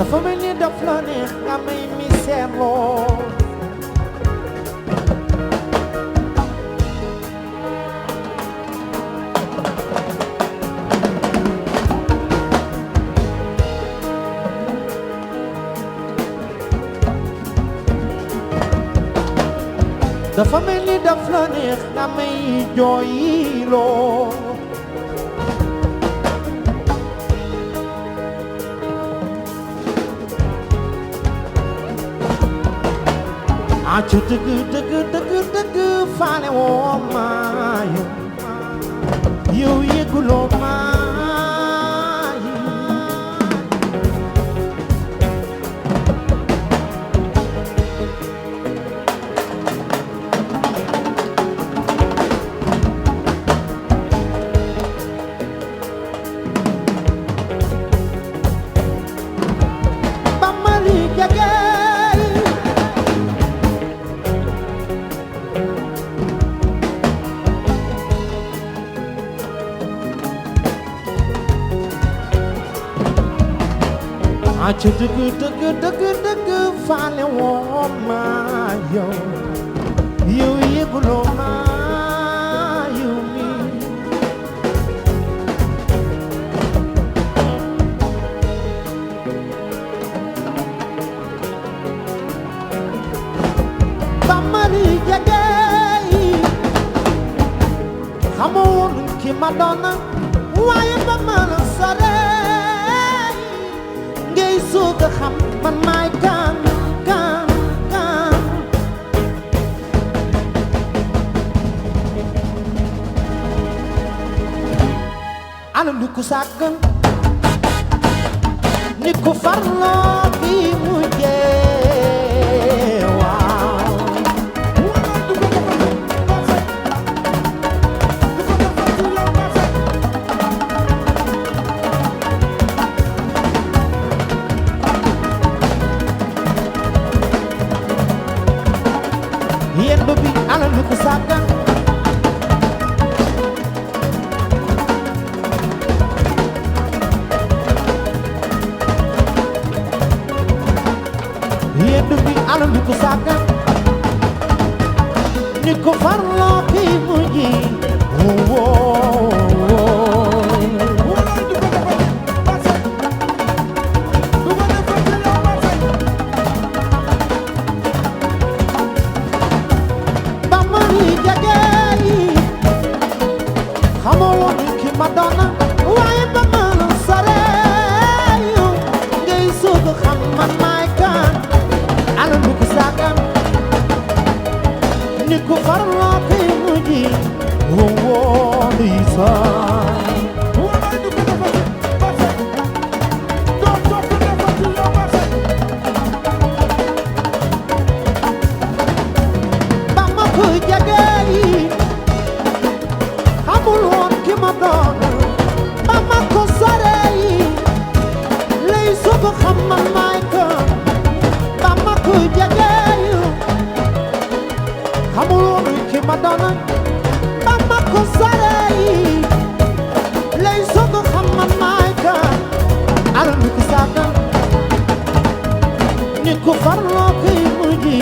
dafa mel ni daf la neex nga may mi seetloo dafa mel ni daf la neex nga may jooyloo acu dëgg faale woo ma yow yëguloo ma ba ma li jege acu dëgg faale woo ma yow yëguloo ma yow mi ba mari jege xamoon ki ma doon waaye ba ma la sore ngay soog a xam man maay kan ana lu ko sàggan nit ko farloo bi mujjee waaw yéen bi ana lu ko sàggan yéen bi ana lu ko sàggan ni ko farloo ki mujji ba mari jege xamoo woon ki ma doon waaye ba ma la sore ngay soog a xam man maay kan ana lu ko sàggan ni ko farloo ki mujji Lisa ba ma ko jege xamul woon ki ma doon ba ma ko sore lay soog a xam man maay kan ba ma ko jege xamul woon ki ma doon ba ma ko sore lay soog a xam man maay kan ana lu ko sàggan ni ko farloo ki mujji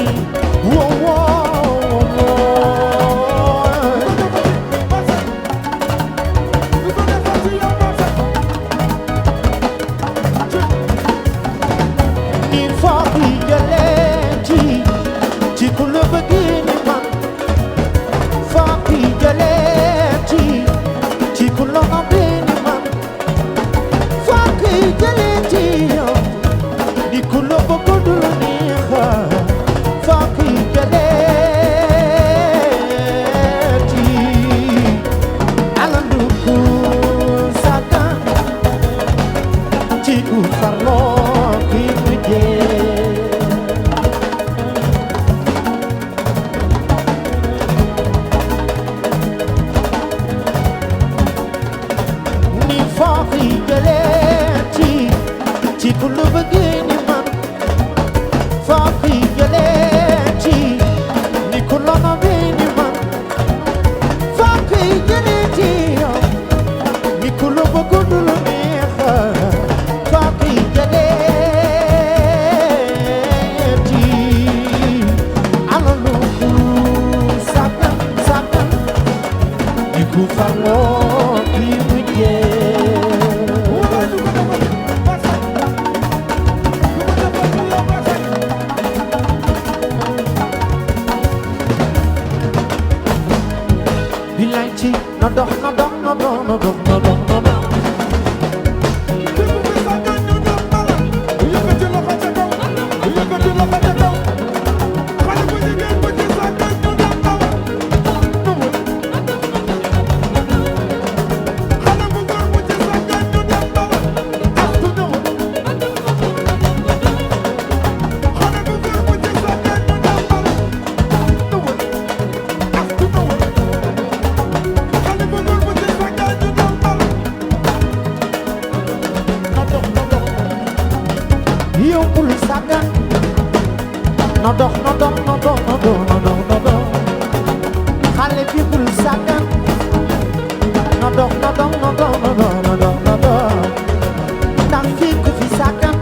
farloo kii mujjee bilaay ci na dox na dox na dox na dox na dox na dox no dox no dox no dox no dox no dox no dox xale bi bul sàggan no dox no dox no dox no dox no dox no dox ndax fii ku fi sàggan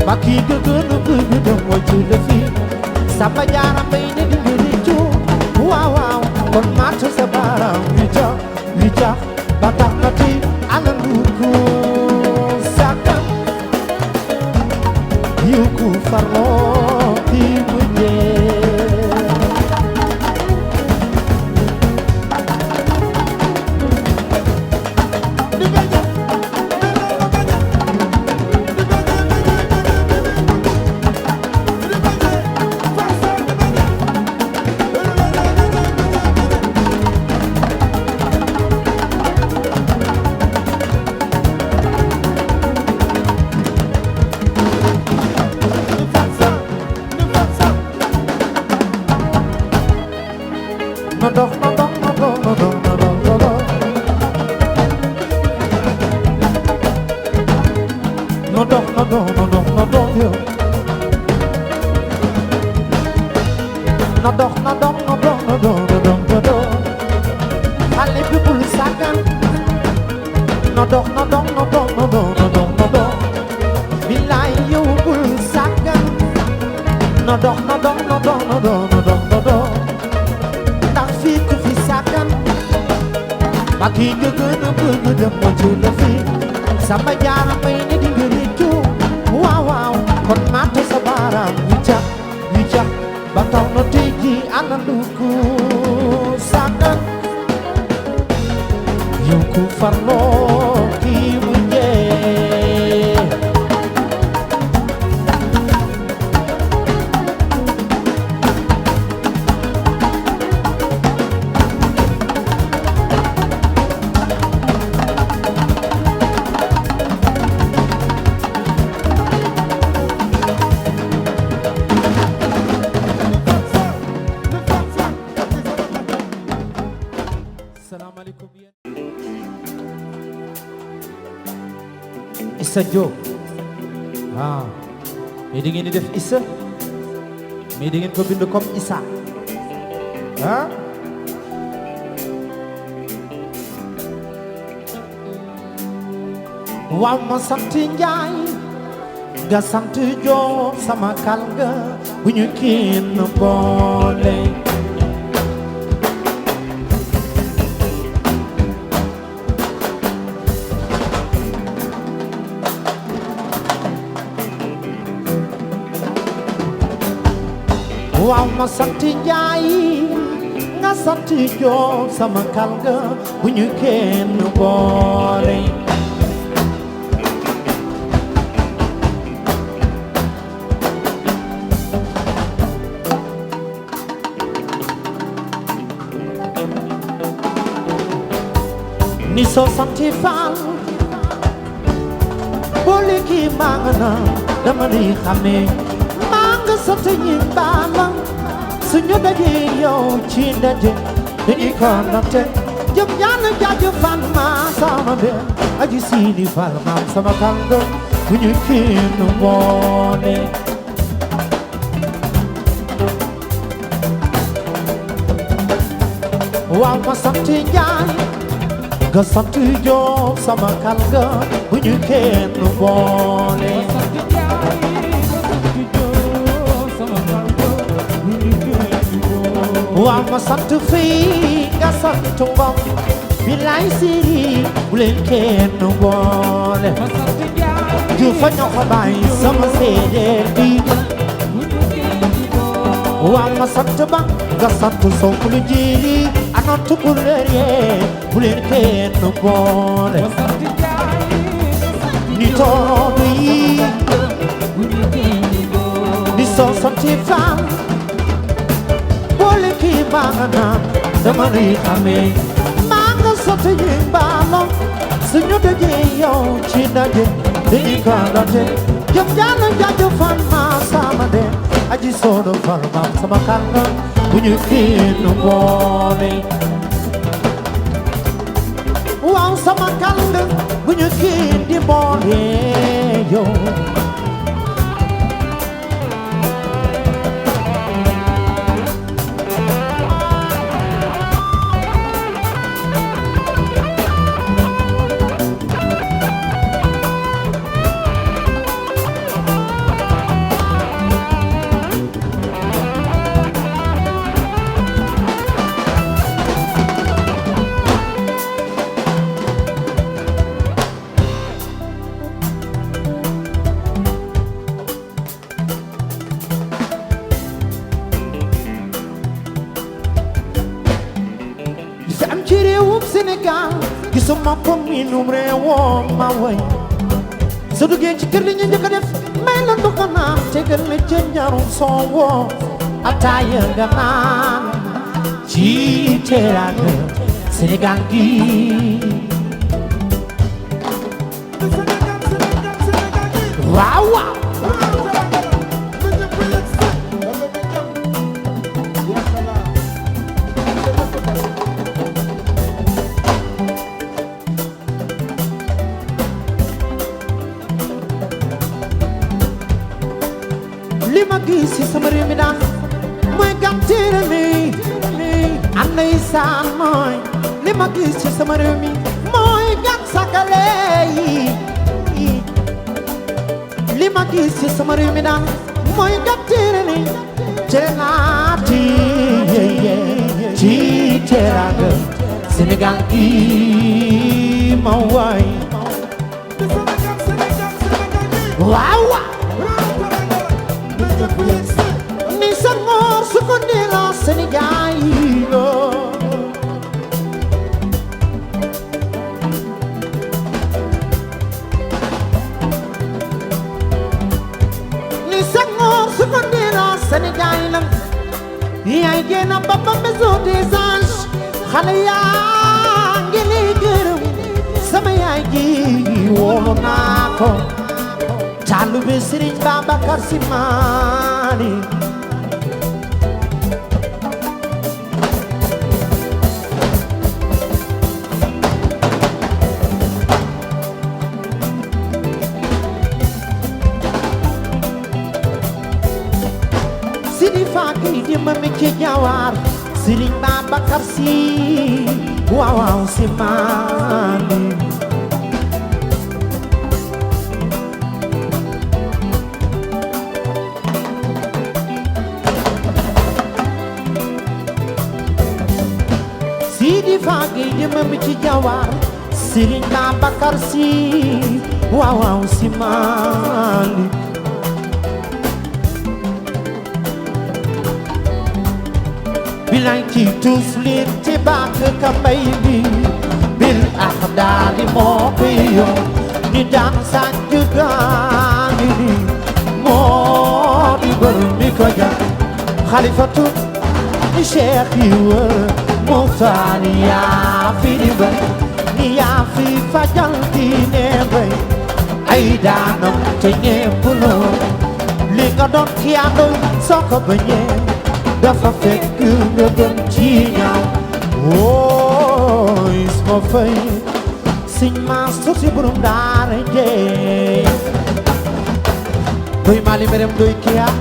ba kii nga gën a bëgg dem mooy ci la fii Samba Jaara Mbay ne di nga rëccu waaw waaw kon matt sa baaraam wi jax ba tax na ti ala lu ko sàggan yu ku farloo no dox no dox no dox no dox no dox no dox no dox no dox no dox no dox yo no dox no dox no dox no dox no dox no dox xale bi bul sàggan no dox no dox no dox no dox no dox no dox bilaay yow bul sàggan no dox no dox no dox no dox no dox no dox fii ku fi sàggan ba kii nga gën a bëgg dem moo ci la fii Samba Jaara Mbay ne di nga rëccu waaw waaw kon matt sa baaraam wi jax ba taw na tey ji ana lu ku sàggan yow ku farloo kii mujjee Issa Diop waaw mais da ngeen di def Issa mais da ngeen ko bind comme Issa ah waaw ma sant Njaay nga sant Diop sama kal nga bu ñu kenn boole waaw ma sant Njaay nga sant Joob sama kal nga bu ñu kenn boole ni soo santi Faal boole kii maa nga na dama di xamee sant ñi baala suñu dajee yow ci ndaje dañuy konante jëm ñaana jaaju fan ma sama benn aji siini fal maam sama kànga bu ñu kenn boole waaw ma sant Njaay nga sant Joob sama kànga bu ñu kenn boole waaw ma sant fii nga sant Ngom bilaay siri bu leen kenn boole ju fa ñoo ko bàyyi sama séeréer bi waa ma sant ba nga sant sonkulu jiri ana tukulóor yee bu leen kenn boole ni toonu yi di soo santi fan boole kii baa nga naan dama lay xamee maa nga sotti yi mbaalo suñu dajee yow ci daje dañuy kàllante jëf jaana jaajëfal maa sama de aji soodo fal maam sama kàlla bu ñu kenn boole waaw sama kàlla bu ñu kenn di boole yow Sénégal gisuma ko miinum réewoo ma way su duggee ci kër li ñu njëkk a def may la ndox naan tegal la ca njarum soowoo ataaya nga naan ci teraanga Sénégal gi waaw waaw li ma gis ci sama réew mi daan mooy gàmteere mi am na isaan mooy li ma gis ci sama réew mi mooy gàm sakale yi li ma gis ci sama réew mi daan mooy gàmteere mi cere naati ci teraanga Sénégal gi ma waay waaw ni Senghor su ko delloo Sénégal yi ni Senghor su ko delloo Sénégal yi yaay génn Papa Maison des Anges xale yaa ngi lay gërëm sama yaay ji wóolu naa ko Taalibe Sëriñ Babacar Si Maali Sidi Faaki di ma mi ci Jawar Sëriñ Babacar Si waaw waaw Si Maali Sidi Faaki jëma mi ci Jawar Sëriñ Babacar Si waaw waaw Si Maali bilay ci tuus leen ci bàkk ka mbay bi bil ak daali moo koy yoon ni daan sàcc gaani ni moo di bër mi ko jar xalifatu ni cheikh yi wër Muxtaar yaa fi di bay ni yaa fi fajal diine bay ay daanam te ñépp loo li nga doon kiyaandoy soo ko bañee dafa fekk nga gën ci ñaaw wooy sama fay siñ maa sosi burum daara jee doy maali merem doy kiyaa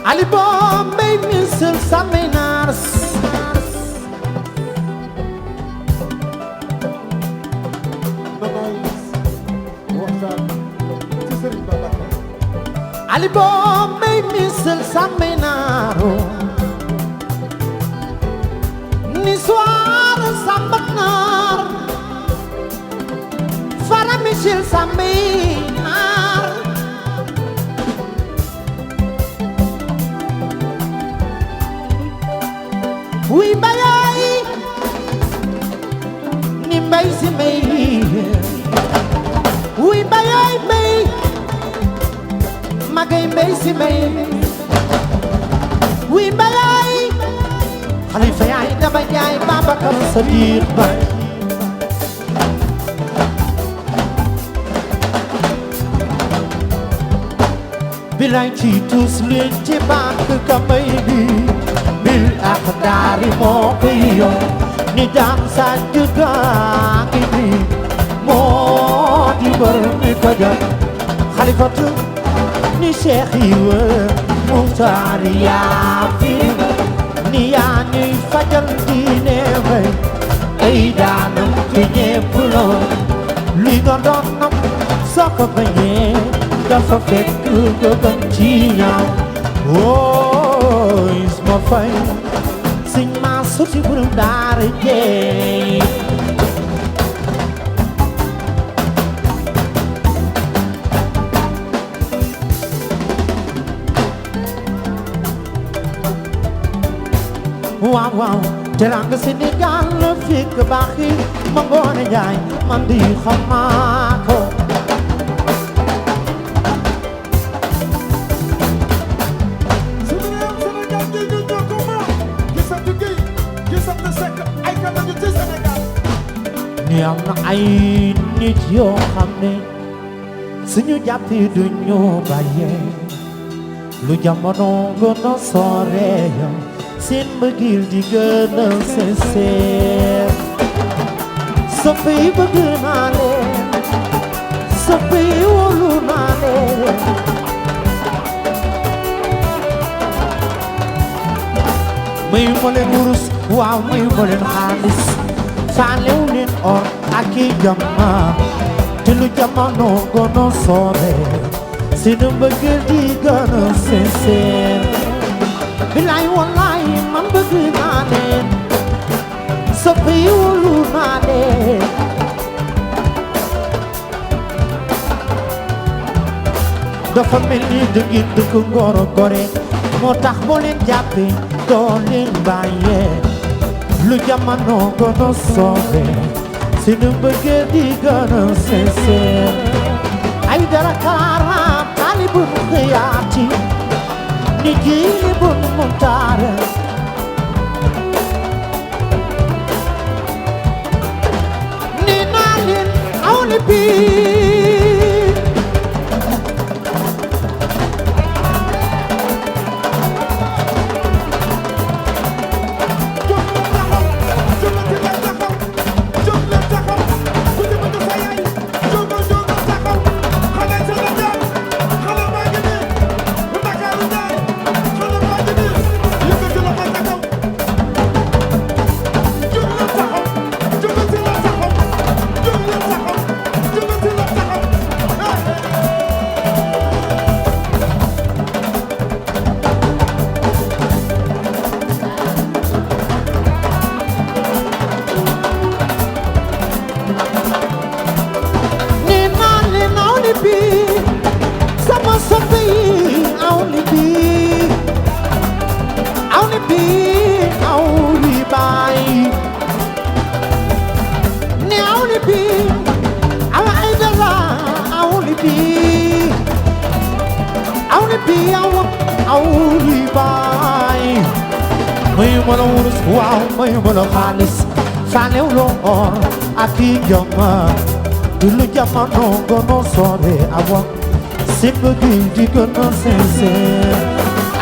Ali Bombay misal samay naars Ali bom may misel samenaro ni soir sambatnar fara michel samenar oui bayay ni may si may oui bayay may magay may si may oui bayay Khalifa yaay daba yaay Babacar Sadiq Bay bilay ci tous leen ci bank kamay bi bil akhdari moo koy yoon ni daan sa jugaangi bi moo di bër mi ko jot Khalifatu ni Cheikh Iwa Muxtaar yaa fi ni yaa ñuy fajal diine bay ay daanam ci ñépp lool li nga doon nam soo ko bañee dafa fekk nga gën ci ñaaw wooy ma fay siñ ma suti burum daara jeey waaw waaw teranga Sénégal la fekk baaxi ma ngoone njaay man di xam naa ko ni am na ay nit yoo xam ne suñu jàppee du ñu bàyyee lu jamono gën a sore seen mbëggeel di gën a sincère soppe yi bëgg naa leen soppe yi wóolu naa leen mayu ma leen wurus waaw mayu ma leen xaalis faalew leen or ak i jama te lu jamono gën a sore seen mbëggeel di gën a sincère bilaay wallaay man bëgg naa leen soppe yi wóolu naa leen dafa mel ni dëggin dëkk ngoro gore moo tax boo leen jàppee doo leen bàyyee lu jamono gën a sore seen mbëggeel di gën a sincère ay dara kaara taalibul xiyaati ni jiibul Muxtaar ni naa leen aw li bii mayu ma la wurus waaw mayu ma la xaalis faalew loo or ak i jama du lu jamono gën a sore awa seen bëggeel di gën a sincère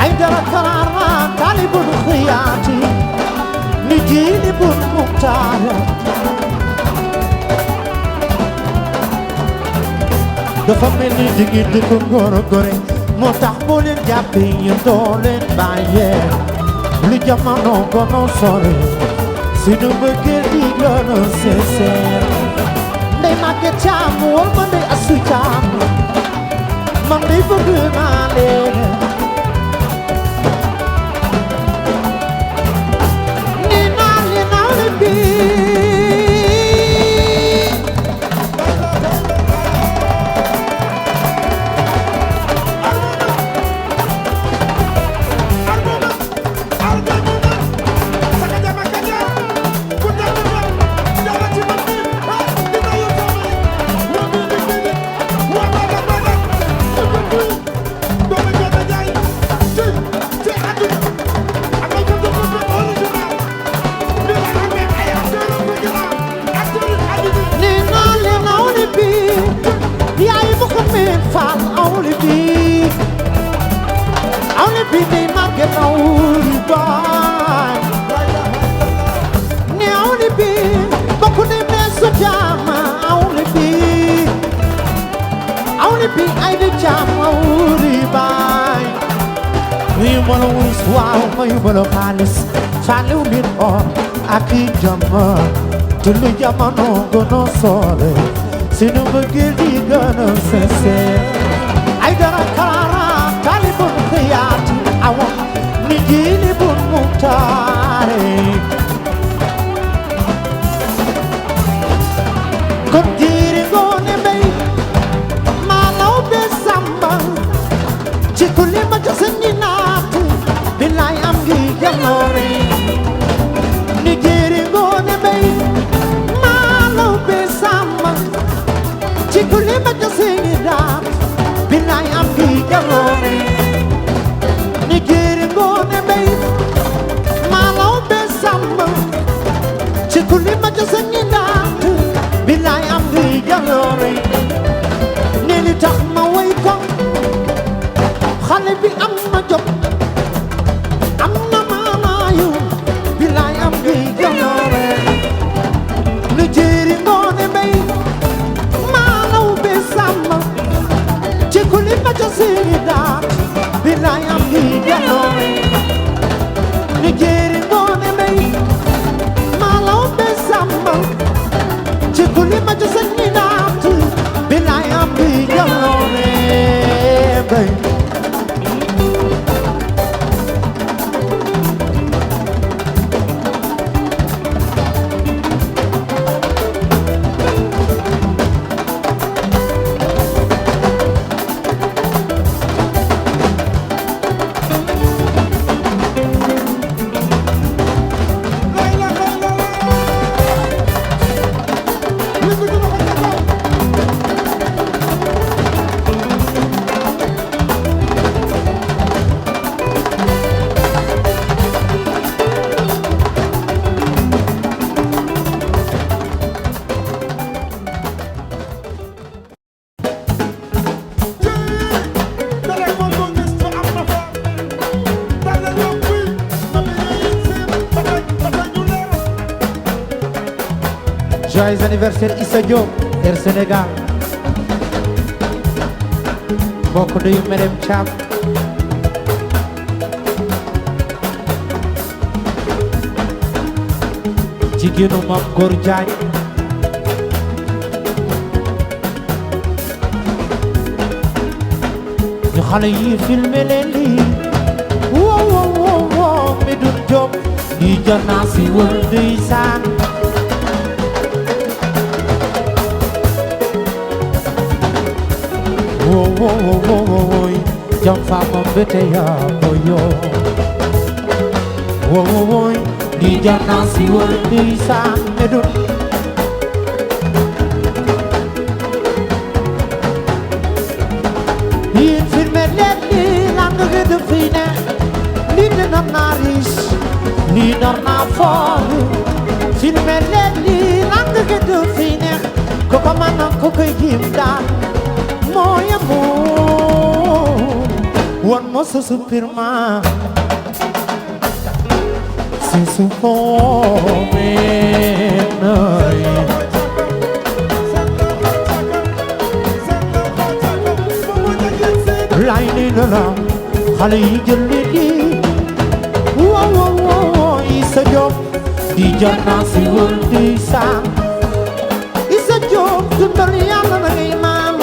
ay dara karaara taalibul xiyaati ni jiibul Muxtaar dafa mel ni jigéen di ko ngoro gore moo tax boo leen jàppee yéen doo leen bàyyee lu jamono gën a sore seen mbëggeel di gën a sincère ndey Maguette Thiam wal ma ndey Assou Thiam man day bëgg naa leen nee naa leen naa leen bii Mayubalo xaalis saaliw nit or ak i jama tulu jamono gono soole sinu bëggeel di gëna sese ay dara kara talibun xiyaati awa ni jili bun muktaare kon jiiri ngoone mbay maalaw be samba ci kulli ma jose ñi naatu billaay am ngi jaloore ni jéeri ngoone mbay maalaw be sàmma ci kulli ma jose ngi daat billaay am ngi jaloore ni jéeri ngoone mbay maalaw be sàmma ci kulli ma jose ngi daat billaay am ngi jaloore ne li tax ma way ko xale bi am na jom Joyeux anniversaire Issa Diop Air Sénégal mbokk nuyu Merem Thiam jigéenu Mame Gor Diagne ñu xale yi filmé leen lii wow wow wow wow Medoune Diop di janaa si wër ndeysaan wo wo wo wo wo jam fama bete ya boyo wo wo wo di jana si wol di san Medoune yin filme leen ni lang ge de fine ni de na naris ni na for filme leen ni lang ge de fine ko ko man ko ko yim daan mooy amour wan ma sa supirma si su foomenay lay ni na la xale yi jël léegi wow wow wow Issa Diop di janna si wër di saan Issa Diop dundal yàlla na ngay maam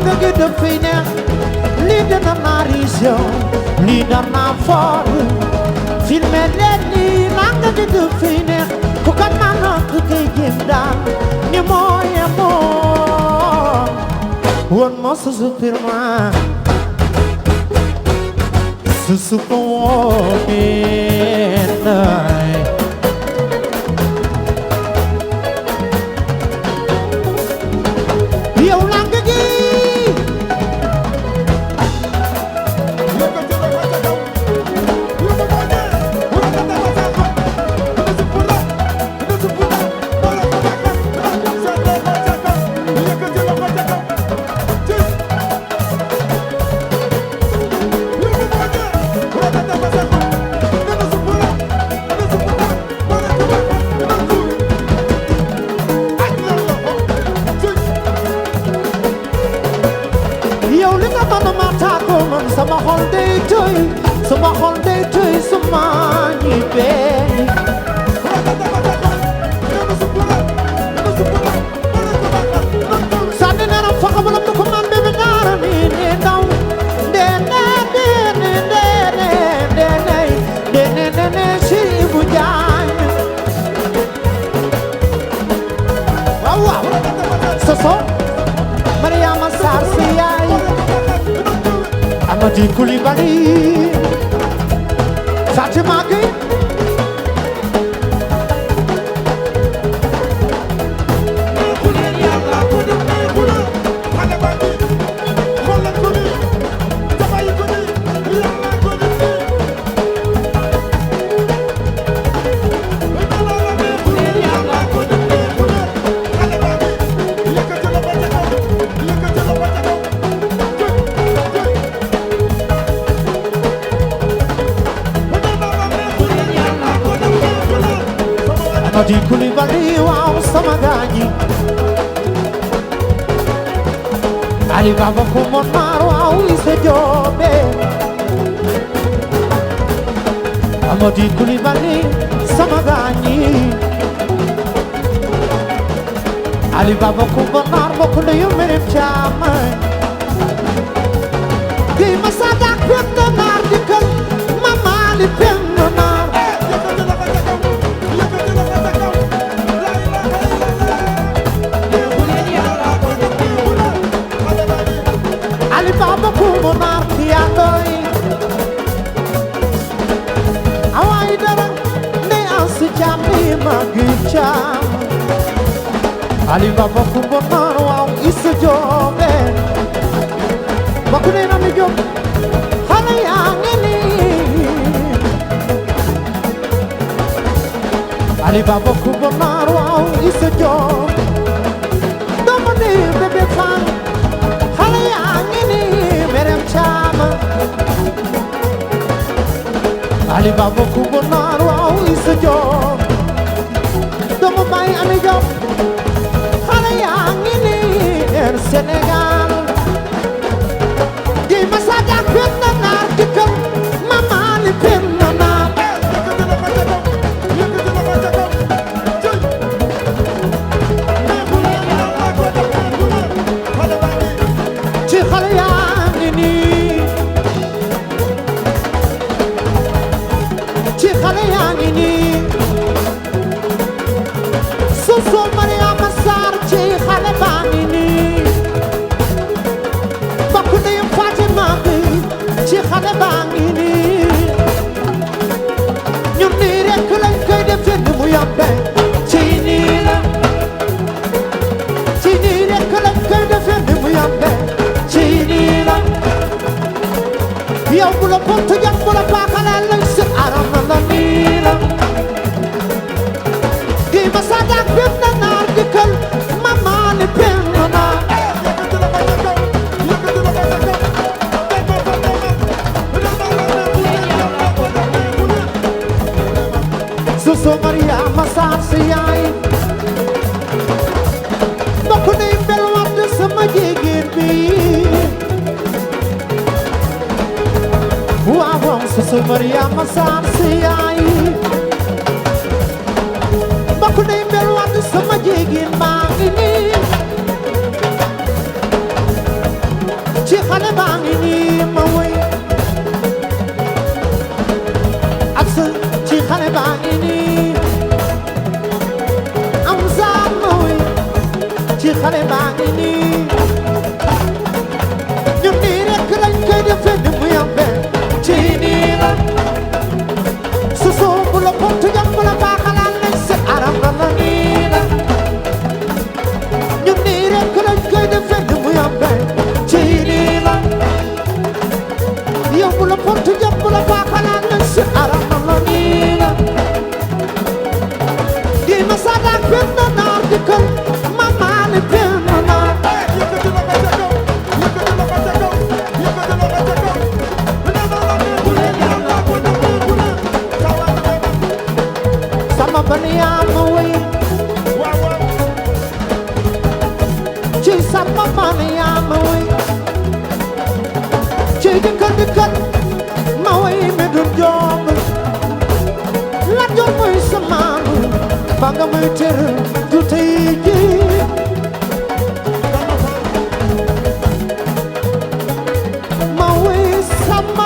nga gi dafay neex lii dana naa riis yow lii dana foor filmé leen nii nga gi dafay neex ku ko naan ku koy jéem daal ni mooy moo woon moo sa supirman su supa woomee naay yow lang gi sama xol day tooy sama xol day tooy sama ñibbee sànni nee na faxa bala mu ko man bébé naara ni ne ndaw ne si Ibu Jaay waaw waaw soso Mariama Sarr si yaay Amady Coulibaly Fatima Gueye Amady Coulibaly waaw sama gaañi Ali Baba ko mon maar waaw Issa Joobe Amady Coulibaly sama gaañi Ali Baba ko mon maar bokk na yu Merem Caam gi ma sadak pen naar dikkal ma maali pen naar Baba kumo nar kiyandoy away dara ne ansu jammi magi cham Ali Baba kumo nar waaw Issa Joobe bakune na mi jom xale yaa ngi nii Ali Baba kumo nar waaw Issa Joobe dama ne bébé fan xale yaa ngi nii Merem Caam Ali Baba kumo nar waaw Issa Joobe dama bay ami jom xale yaa ngi nii Air Sénégal gi ma sadak pen naar dikkal ma maali pen naar ci xale yaa ngi nii ci xale yaa ngi nii Soso Mariama Sarr ci xale baa ngi nii bakku ndeyam Fatima Gueye ci xale baa ngi nii ñun nii rekk lañ koy defee ni mu yombe ci nii la ci nii rekk lañ koy defee ni mu yombe ci nii la yow bu la pontu jam bu la paakalee lañ si aram la nii la gi ma sadak pen naar dikkal ma maali pen naar Soso Mariama Sarr si yaay bokk nañ bel wadd sama jigéen bi waaw Soso Mariama Sarr si yaay bokk nañ bel wadd sama jigéen baa ngi nii may tere du tey ji ma wey sama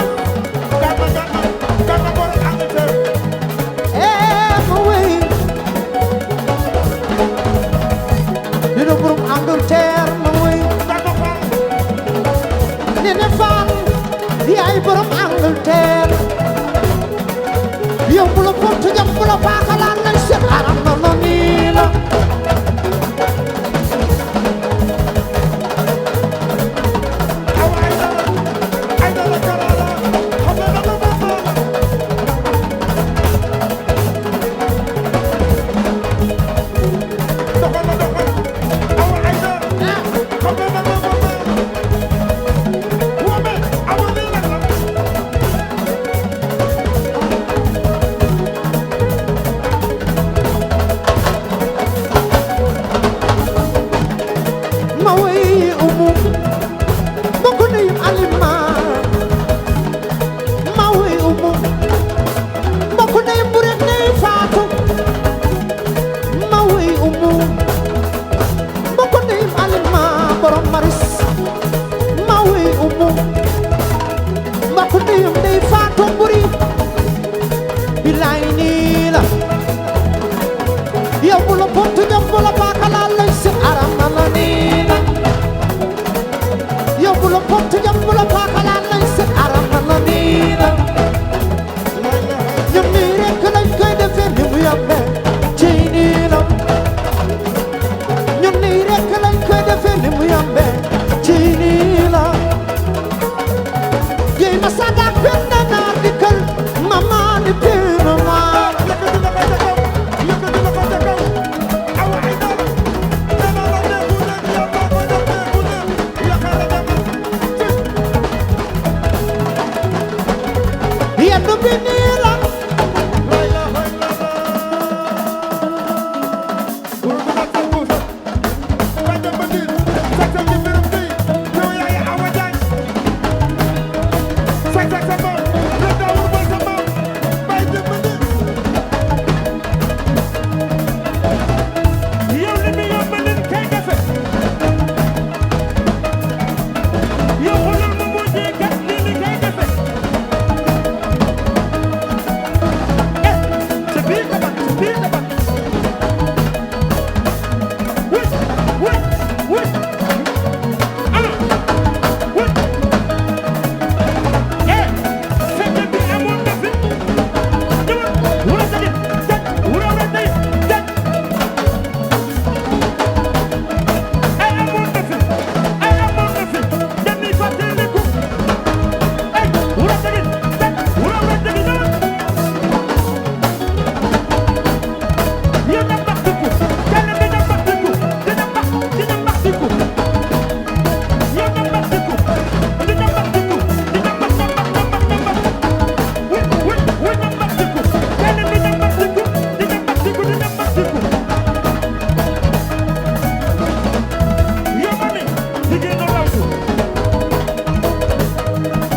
ma wey dina borom Angleterre ma wey nene fan yaay borom Angleterre yow bu la porte jam bu la paakalaan lay set aram na no nii la ma wey umu bokk ndeyum alima ma wey umu bokk ndeyum bu rek ndey faatu ma wey umu bokk ndeyum alima borom maris ma wey umu bokk ndeyum ndey faatu mburi bilaay nii la yow bu la pontu jam bu la baakalaal lay si aram na la nii la yow bu la pontu jam bu la baakalaal lay si aram na la nii la ñun nii rekk lañ koy defee ni mu yombe ci nii la ñun nii rekk lañ koy defee ni mu yombe ci nii la jéy ma sadak benn naar di kër mama di pina maar yendu bi nii la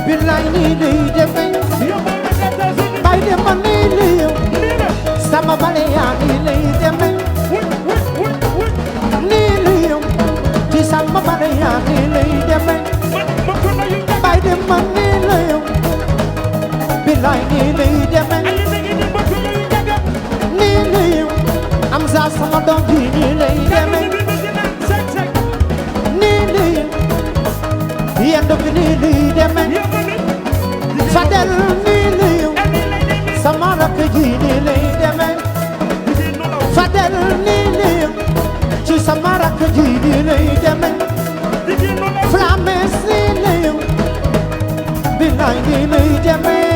bilaay nii lay demee bay dem ma nii lay sama bale yaa nii lay demee nii lay ci sama bale yaa nii lay demee bay dem ma nii lay bilaay nii lay demee nii lay am za sama doom ji nii lay demee nii lay yendu bi nii lay demee Fadel nii lay sama rakk ji nii lay demee Fadel nii lay ci sama rakk ji nii lay demee Flames nii lay bilaay nii lay demee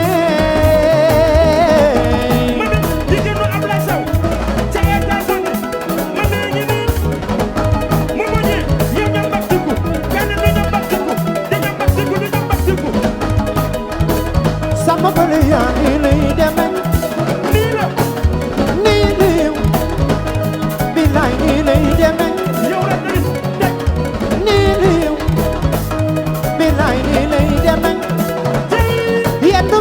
sama bale yaa nii lay demee nii lay bilaay nii lay demee nii lay bilaay nii lay demee yendu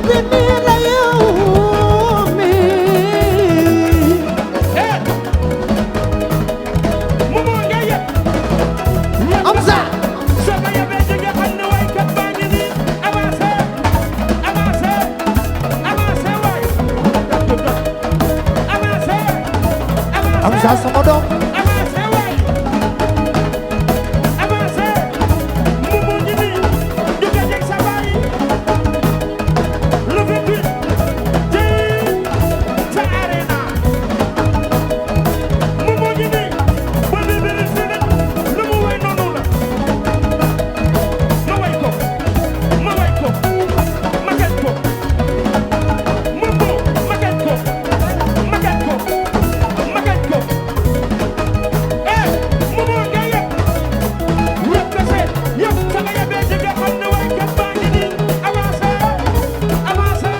Moussa sama doom avancé waay avancé mu mu ngi nii du ko jeg sa baay le 28 sa arena mu mu ngi nii ba bébé fi nag lu mu way noonu la ma way ko ma way ko magat ko mu mu magat ko magat ko magat ko eh mu mu nga yëpp yëpp kese yëpp sama yebee di nga xam ne way kat baa ngi nii avancé avancé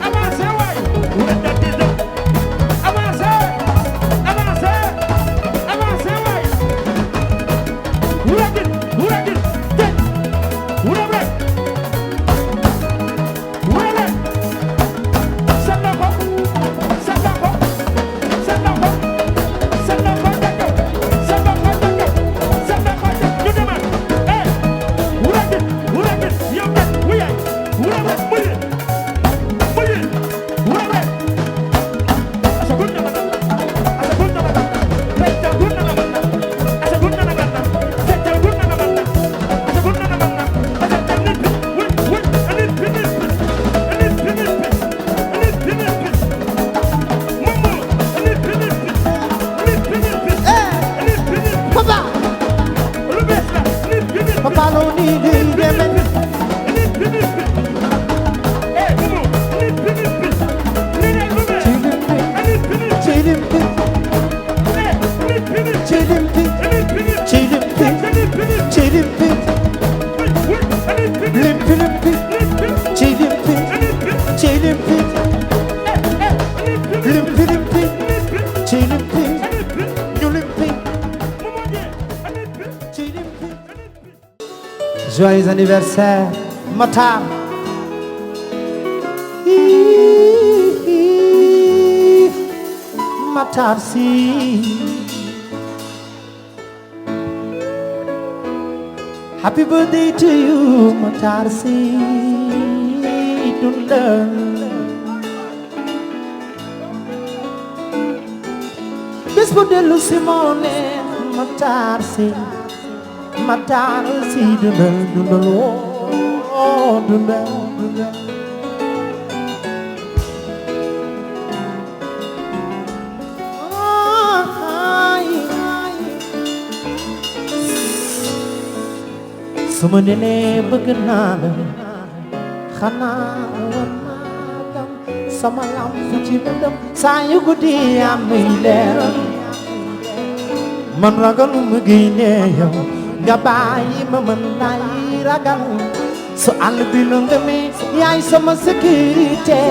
avancé waay wala di dem avancé avancé avancé waay wuragin wuragin tëj wurag rek wurag rek sa loxo sa loxo sa loxo sa loxo jàkkaw sa loxo jàkkaw sa loxo jàkkaw ñu demaat eh wuragin yow kat wuyay wurag rek muyil wurag rek asa gun na mata asa gun na mata feccal gun na mata asa gun na mata feccal gun na mata asa gun na mata asa tel nit bi wul anit bi momo anit bi papa lu bees la nit bi papa loo nii di demen eh momo nit bi li ne lu bees anit bi cilim pi eh nit bi cilim pi anit bi cilim pi anit bi cilim pi anit bi lim pi lim pi cilim pi anit bi cilim pi anit bi lim pi lim pi anit bi cilim pi anit bi ñu lim pi momo je anit bi cilim pi joyeux anniversaire Matar Matar Sy happy birthday to you Matar Sy dundal bés bu dellu si moo neex Matar Sy Matar Sy dundal dundal woo dundal dundal su ma nee bëgg naa la xanaa war naa gam sama lamp ci lëndëm saa yu guddi am muy leeral man ragalu ma génne yow nga bàyyi ma man lay ragal su àll bi lëndëmee yaay sama sécurité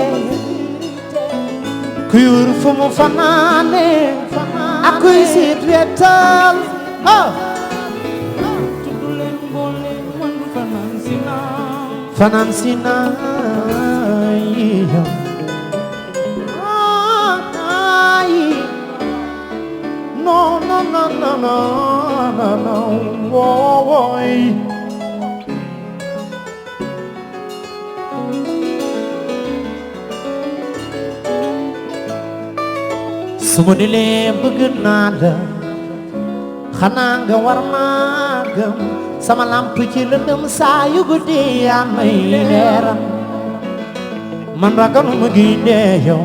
kuy wër fu mu fanaane ak kuy siit wetal oh fanaan si naa yow no no no no no no no woy su ma ni lee bëgg naa la xanaa nga war maa gëm sama lamp ci lëndëm saa yu guddi yaa may leeral man ragal ma génne yow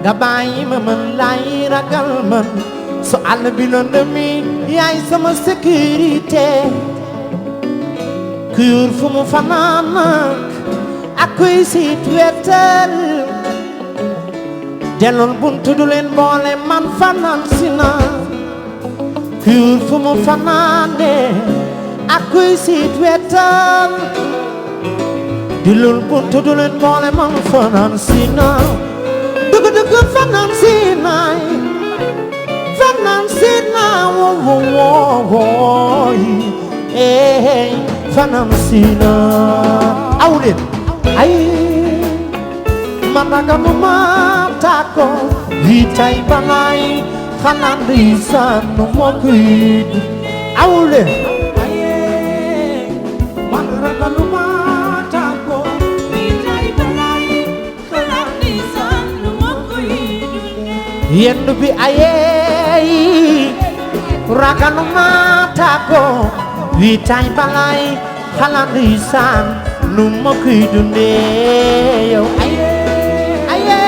nga bàyyi ma man lay ragal man su àll bi lëndëmi yaay sama sécurité ku yor fu mu fanaan ak kuy siit wetal delloon buntu du leen boole man fanaan si na ku yor fu mu fanaane ak kuy siit wetal delloon buntu du leen boole man fanaan si na dëgg dëgg fanaan si naay fanaan si na wo wo wo hey fanaan si na awlen ay man ragalu ma tako vitay balay xanaan di sanu mo koy awlen ay man ragalu ma tako vitay balay xanaan di sanu mo koy yendu bi aye ragaluma tàggo witaay balay xalaat ndeysaan nu ma koy dundee yow aye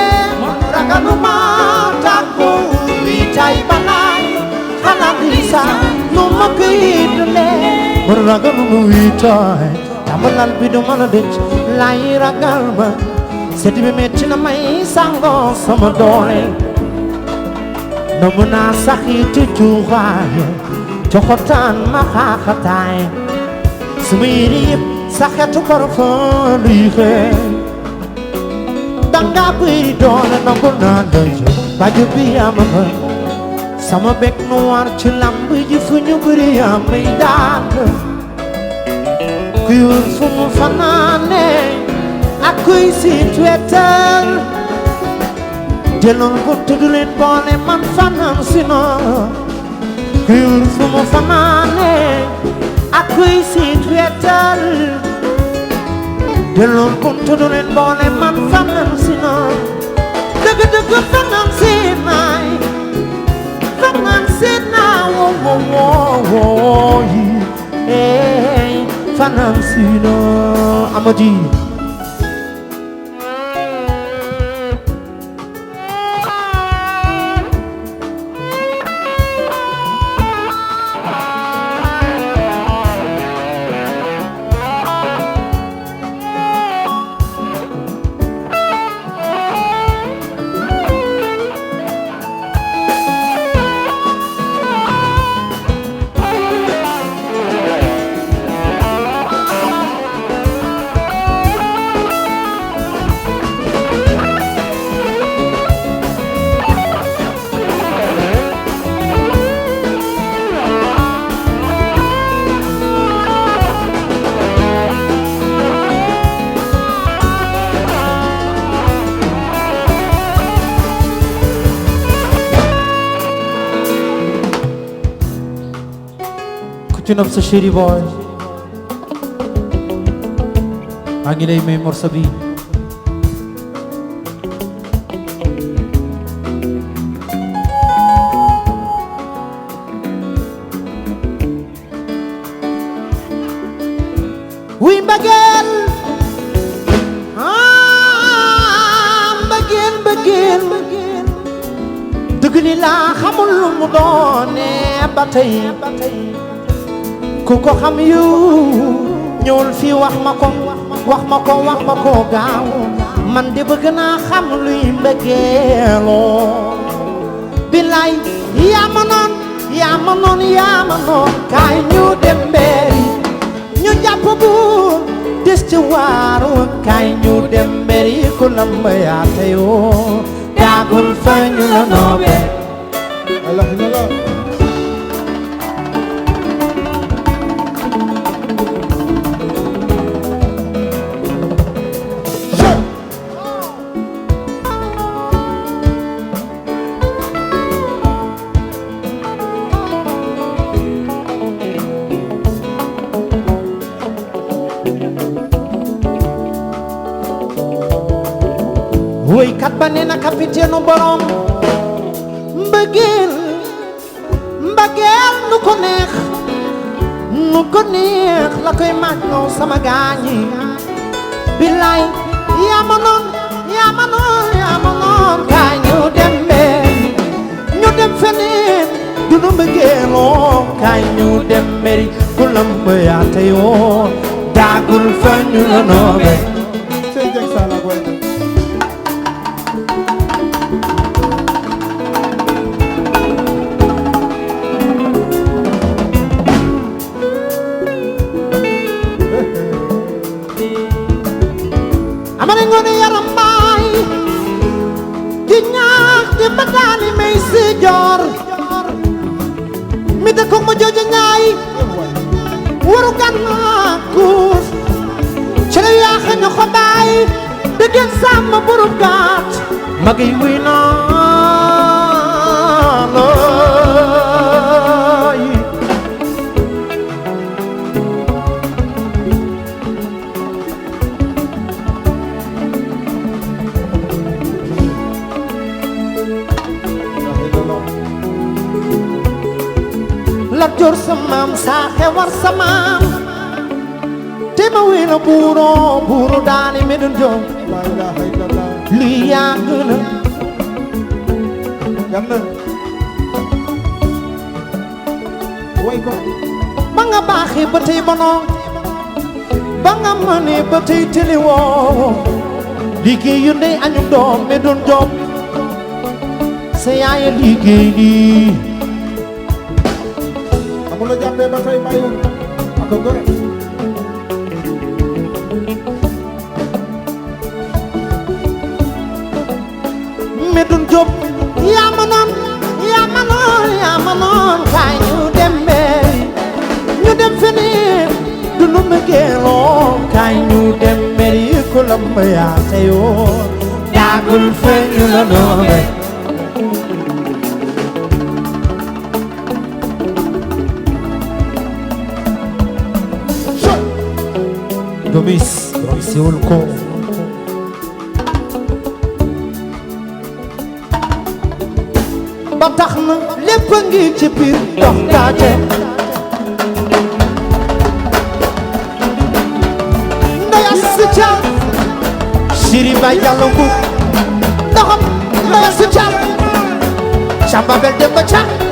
ragaluma tàggo witaay balay xalaat ndeysaan nu ma koy dundee ragaluma witaay tamalal bi du mën a denc lay ragal ma sedd bi metti na may sango sama doole nomu naa saxiti juuxaay coxotaan ma xaaxataay suma yiri yëpp saxetu parfum luy xeeñ danga bëri doole nangu naa doy baju bi ama ma sama bek noir ci lamb ji fu ñu bëri am may daan kuy wër fu mu fanaane ak kuy si tweetal jëloon ko tudd leen boole man fanaan si noonu kuy wër fu mu fanaane ak kuy si tweetal jëloon ko tudd leen boole man fanaan si noonu dëgg fanaan si naay woo yi fanaan si noonu Amady tune up sa Shady Boy maa ngi lay may morso bi wuy mbëggeel mbëggeel dëgg ni laa xamul lu mu doone ba tey ku ko xam yu ñëwul fii wax ma ko gaaw man de bëgg naa xam luy mbëggeeloo billaay yaa ma noon kaay ñu dem mbéri ñu jàpp buur des ci waaru kaay ñu dem mbéri ku lamb yaa teyoo daagul fa ñu la noobe woykat ba nee na kapiteenu borom mbëggeel nu ko neex la koy màggaw sama gaañi billaay yaa ma noon kaay ñu dem ñu dem feneen du nu mbëggeeloo kaay ñu dem mberi ku lamb yaa teyoo daagul fa ñu la noobe amane ngoone yaram baay di ñaax di bataali may si joor mi dëkk ma jooja ñaay waru gànnaa kuus ci la yaax ñu ko baay dëggeen sàmm burub gaat magay wuy naa looy jur sa maam saa xewar sa maam te ma wéy la buuru daani Médoune Diop la ilaha illallah lii yàgg na yam na way ko ba nga baaxee ba tey bonoo ba nga mënee ba tey tëli woo liggéey yu ndey añu doom Médoune Diop sa yaay liggéey lii amul la jàppee ba tey bàyyiwul ak gore Médoune Diop yaa ma noon kaay ñu dem mbey ñu dem feneen du nu ma geeloo kaay ñu dem mbey ko lamba yaa teyoo daagul feeñu la noone Gomis siwul ko ba tax na lépp a ngi ci biir dox daaje ndaya si caam Siri Bay Jallo ngu doxam ndaya si caam Samba Bel Demba Caam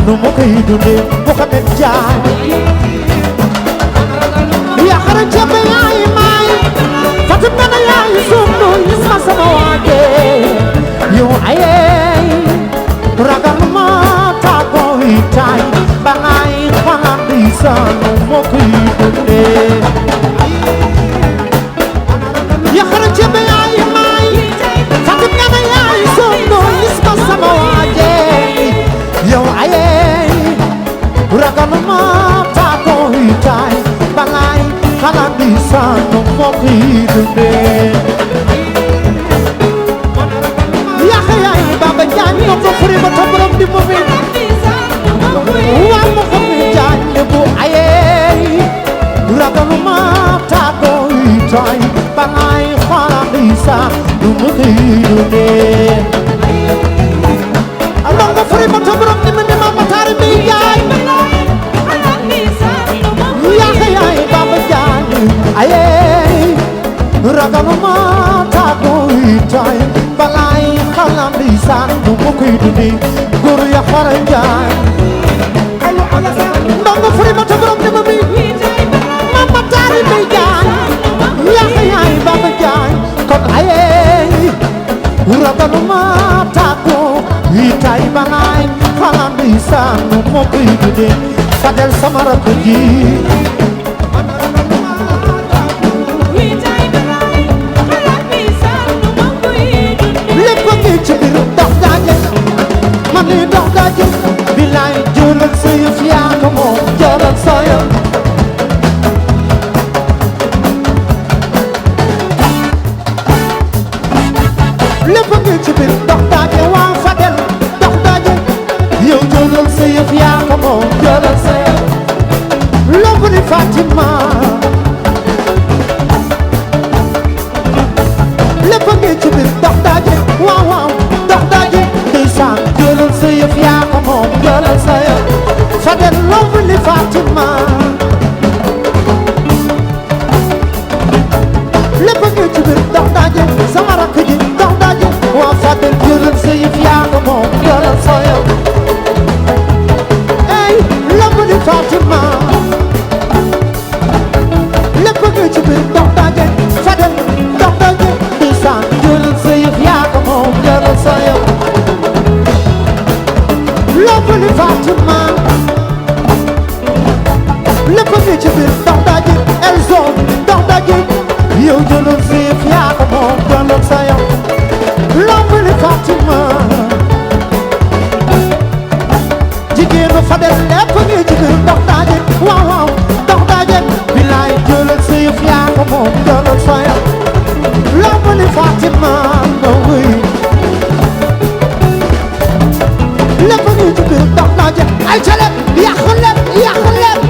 nu ma koy dundee Mouhamed Diagne yaa xara jàppe yaay maay Fatou Mene yaay sunu ma sama waaje yow ayey ragal ma tàggoo yi tay ba ngay xalaat di sa nu ma koy dundee yaa xara jàppe yaay maay Fatou Mene yaay sunu ma sama waaje yow ayey ragal ma tàggoo yi tay ba ngay xalaat di sa nu ma koy dundee Baba Diagne ñoo ko furi ba toborom di mo fi waa mo ko fi Diagne bu ayey ragaluma tàggoo yi tay ba ngay xoolal di sa du ma koy dundee alors nga furi ba toborom di mo mi ma mataari mi Diagne yaay Baba Diagne ayey ragaluma tàggoo yi tay ba ngay xalam di saan du ma koy dundi góor ya xara njaay ndongo furi ma toborom di ma mi mama taari may jaay yaxa yaay Baba Jaay kon ayey ragaluma tàggoo yi tay ba ngay xalam di saan du ma koy dundi Fadel sama rakk ji ci biir dox daaje man ni dox daaje bilaay jëlal sa yëf yaa ko moom jëlal sa yëf lépp ngi ci biir dox daaje waa Fadel dox daaje yow jëlal sa yëf yaa ko moom jëlal sa yëf lomb ni Fatima lépp ngi ci biir dox daaje waaw waaw dox daaje ndeysaan jëlal sa yëf yaa ko moom jëlal sa yëf Fadel lomb li Fatima lépp ngi ci biir dox daaje sama rakk ji dox daaje waaw Fadel jëlal sa yëf yaa ko moom jëlal sa yëf ey lomb li Fatima lépp ngi ci biir dox daaje Fadel dox daaje ndeysaan jëlal sa yëf yaa ko moom jëlal sa yëf lépp ngi ci biir dox daje elles ont dox daje yow jëlal siif yaa ko moom jëlal sa yow lombali Fatima jigéenu Fadel lépp ngi ci biir dox daje waaw waaw dox daje bilaay jëlal siif yaa ko moom jëlal sa yow lombali Fatima ma wuy lépp ngi ci biir dox daje ay ca lépp yàq lépp yàq lépp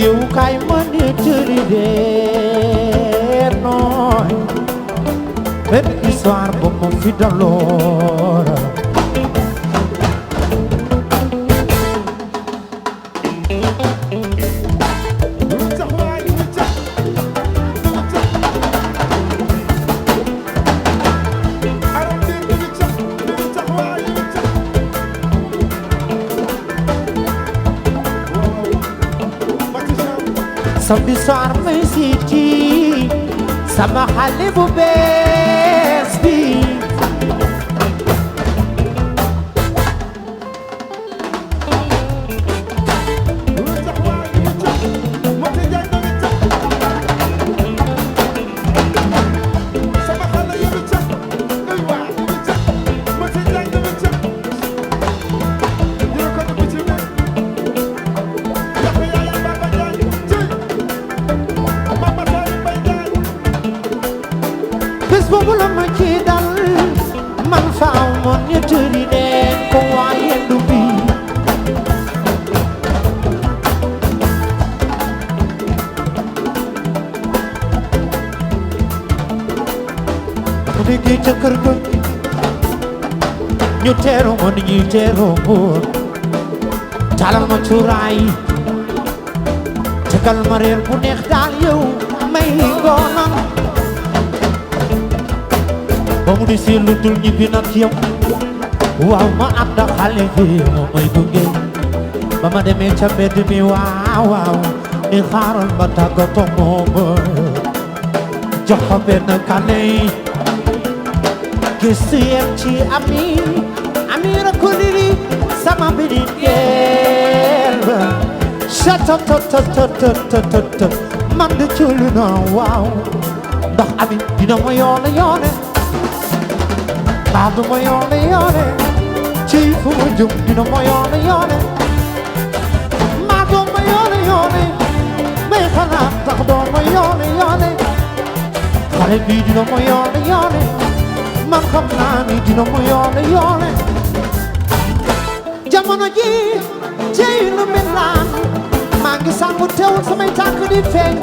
yow kay ma nettali dee nooy benn histoire ba ma fi daloon samedi soir may siiti sama xale bu bees bi boobu la ma ci dal man faaw ma nettali leen ko waaye du bi mu déggee ca kër ga ñu teeru ma ni ñuy teeroo góor talal ma cuuraay tegal ma reer bu neex daal yow may ngoonan ba mu di si lu dul ñibbi nag yow waaw ma ànd ak xale bi moo may gunge ba ma demee ca mbedd mi waaw waaw ni xaaral ma tàggatoo moom jox ko benn kane gëstu yem ci ami rakulili sama bidigeel ba chatatatatatatat man de culu na waaw ndax ami dina ma yoone baa du ma yoone ci fu ma jëm dina ma yoone maa doon ma yoone may xalaat tax doon ma yoone xale bi dina ma yoone man xam naa ni dina ma yoone jamono ji cey lu mel naan maa ngi sangu teewul samay tànk di feeñ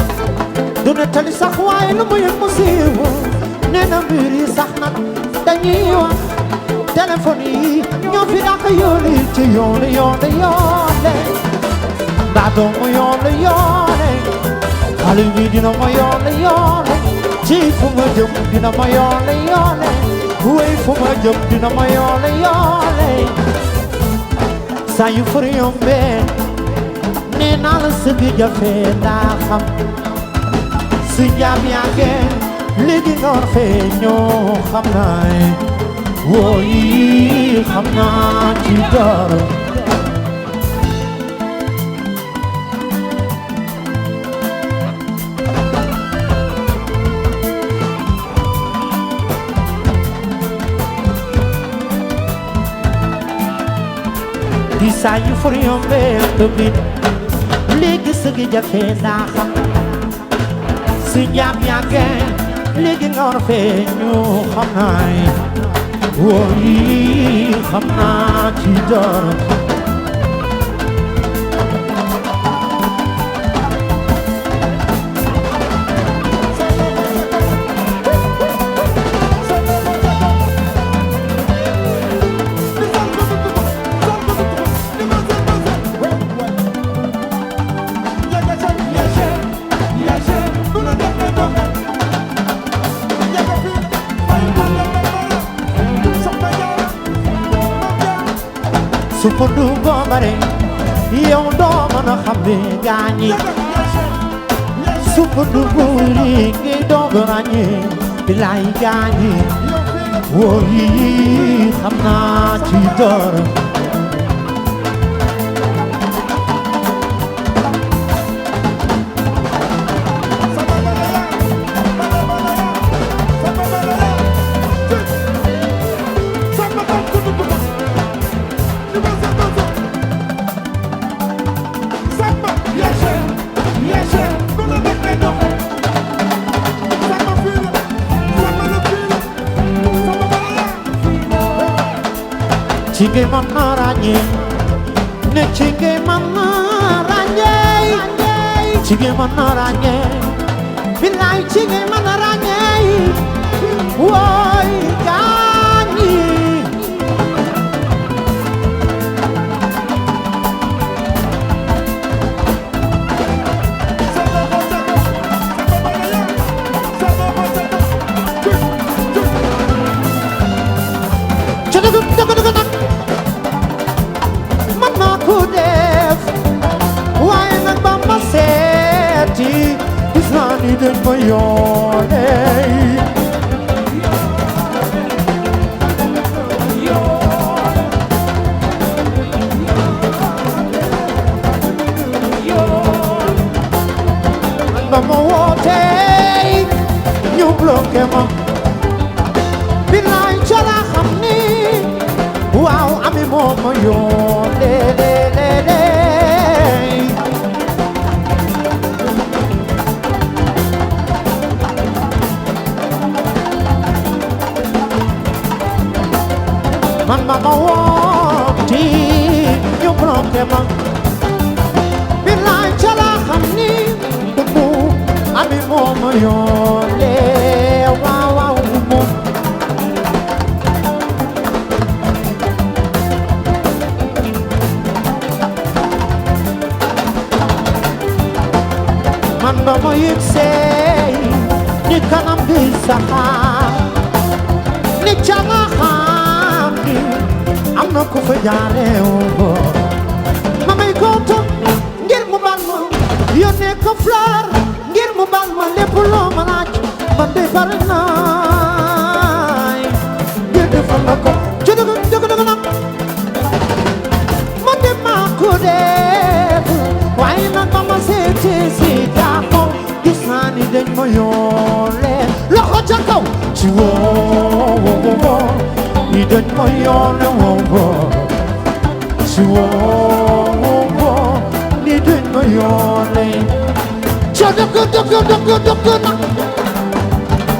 du ne tali sax waaye lu mu yëg mu siiw nee na mbir yi sax nag dañuy wax téléphone yi ñoo fi dàq yooli ci yoone mbaa doon ma yoone xale bi dina ma yoone ci fu ma jëm dina ma yoone wey fu ma jëm dina ma yoone saa yu fër yombee nee naa la sëgg jafe ndaa xam su jaam yàggee léegi noor fee ñoo xam naa wooyi xam naa ci dara di saa yu fër yombee tëbit léegi sëgg jafe ndaa xam su jaam yàggee léegi noor fee ñoo xam naa wooyi xam naa ci dara su ko du boobare yow doo mën a xam ne gaañi su ko du buuri ngi doog a ràññee bilaay gaañi wooyi xam naa ci dara ci ngay mën a ràññee ne ci ngay mën a ràññee ci ngay mën a ràññee bilaay ci ngay mën a ràññee wooy gaañi waaye nag ba ma seeti gis naa ni dañ ma yoone ba ma woote ñu bloqué ma bilaay ca la xam ni waaw ami moo ma yoone man ma wooti ñu bloqué ma bilaay ca la xam ni dumu ami moo ma yoole waaw waaw dumu man ba ma yëg seey ni kanam bi saxaar ni ca la xam ni am na ku fa jaareewoo ma may konto ngir mu bal ma yónnee ko fleur ngir mu bal ma lépp loo ma laaj man de bari naay defal la ko jóg nag man de maa ko def waaye nag ba ma seeti si jàkko gis naa ni dañ ma yoole loxo ca kaw ci woo ni dañ ma yoole ci woo ni dañ ma yoole ca dëgg nag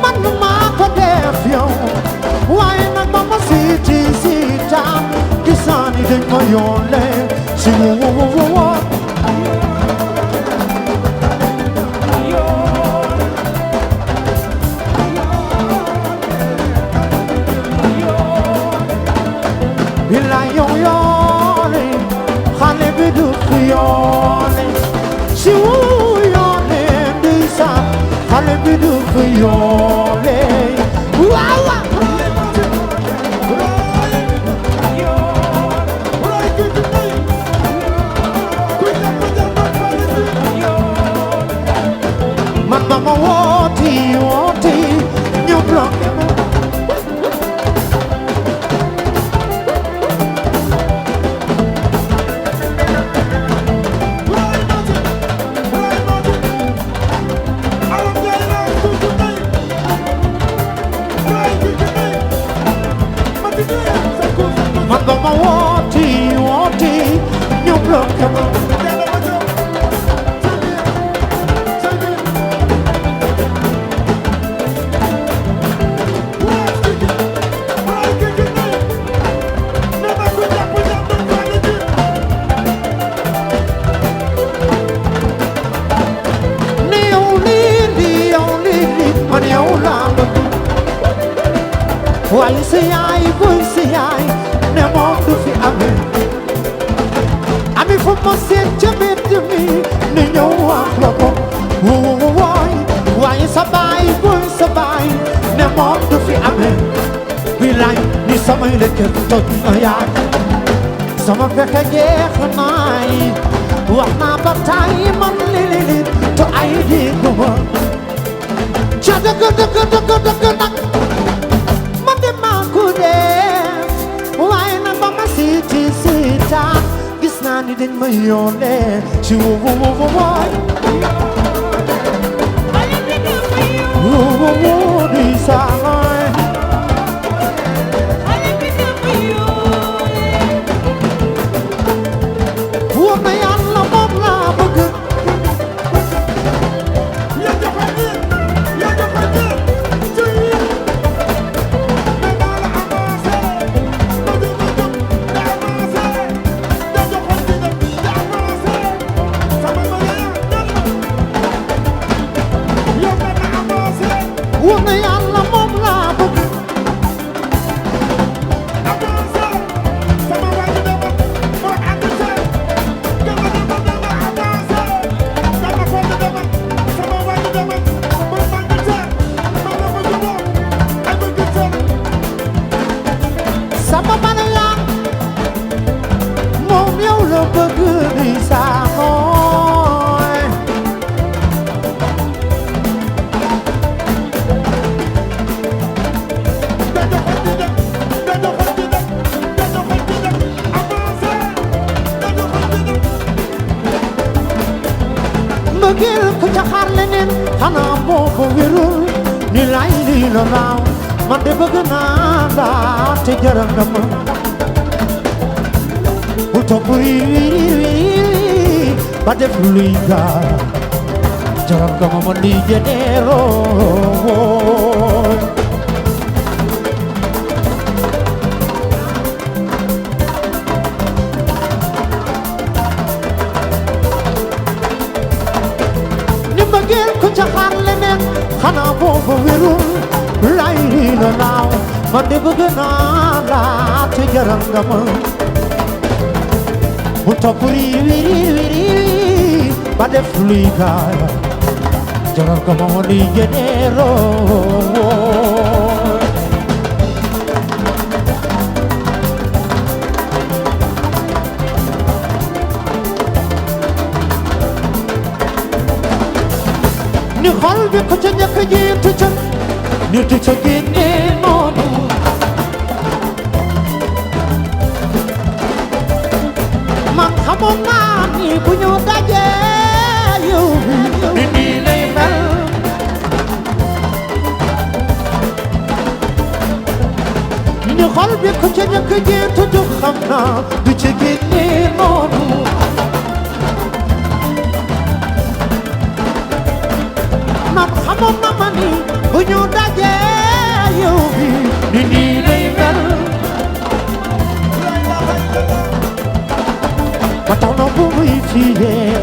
man maa ko def yow waaye nag ba ma seeti si jàkko gis naa ni dañ ma yoole ci woo Bila yoone xale bi du yoone si wu yoone ndisa xale bi du yoone waaw man mama wooti ñu bloqué man mama wooti ñu bloqué ma waaye sa yaay boy sa yaay ne moom du fi amee ami fu ma seet ca mbedd mi ne ñëw wax la ko waaye sa baay boy sa baay ne moom du fi amee bilaay ni samay lekket toj na yaay sama fexe jeex naay wax naa ba tay man li to ay déggu ma ca dëgg nag waaye nag ba ma siita gis naa ni dañ ma yoole ci wooy di saay wóor na Yàlla moom laa bëgg wóor na Yàlla moom laa bëgg sama bana yaa moom yow la bëgg di saanooy mbëggeel ku ca xaar leneen xanaa boo ko wérul ni lay lii la raaw man de bëgg naa la te jaral nga ma bu topp wii ba def luy gaar jaral nga ma li jeneeroo ni mbëggeel ku ca xaar leneen xanaa boo ko wérul lay lii la naaw man de bëgg naa la te jaral nga ma bu topp wiri ba def luy gaaya jaral nga ma li jeneeroo ni xol bi ko ca ñàkk jiitu ca nit ca génne noonu xamoon naa ni bu ñu dajee yow ni nii lay mel ni xol bi ko ca ñàkk jiitu du xam naa du ci génne noonu man xamoon na ma ni bu ñu dajee yow ni nii lay mel ba tax na bu muy fiyee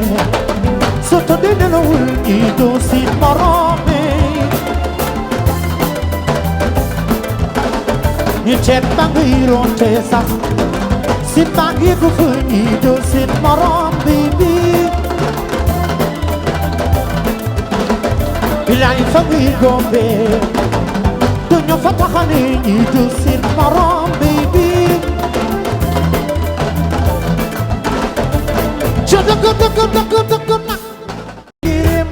soo tëddee nelawul ñi doo si morom mi ñu ceeb ba ngay ronte sax si baa ngi gu fa ñi doo si morom bi bilaay fa ngay gombee du ñu fa taxane ñi doo si morom bi ci dëgg nag xirim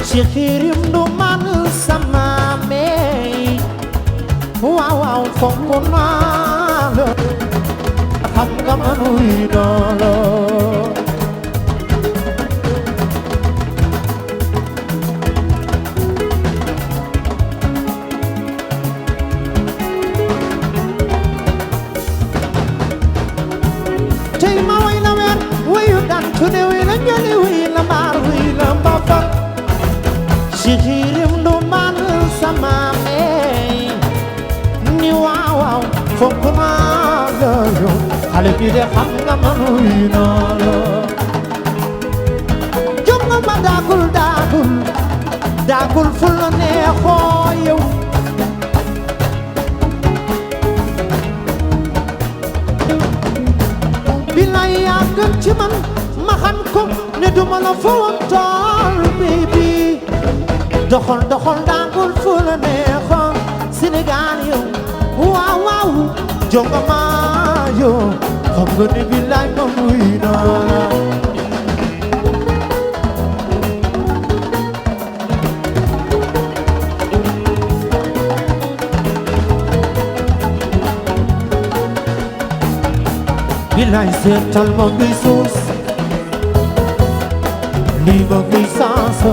ci xirim du man sama meey waaw waaw fonk naa la xam nga manuy doolo tey ma way la weer wayu dan tune way la ñali way la mbaar way la mbafal ci xirim du man sama meey ni waaw waaw fonk naa la yow xale bi de xam nga manuy naa la jóg nga ma daagul fu la neexoo yow bilaay yaa gën ci man ma xam ko ne duma la foon tool baby doxal daagul fu la neexoo Sénégal yow waaw waaw jonga ma yow xam nga ne bilaay ma muy naa la bilaay seetal ma ngi suus lii ma ngi saasa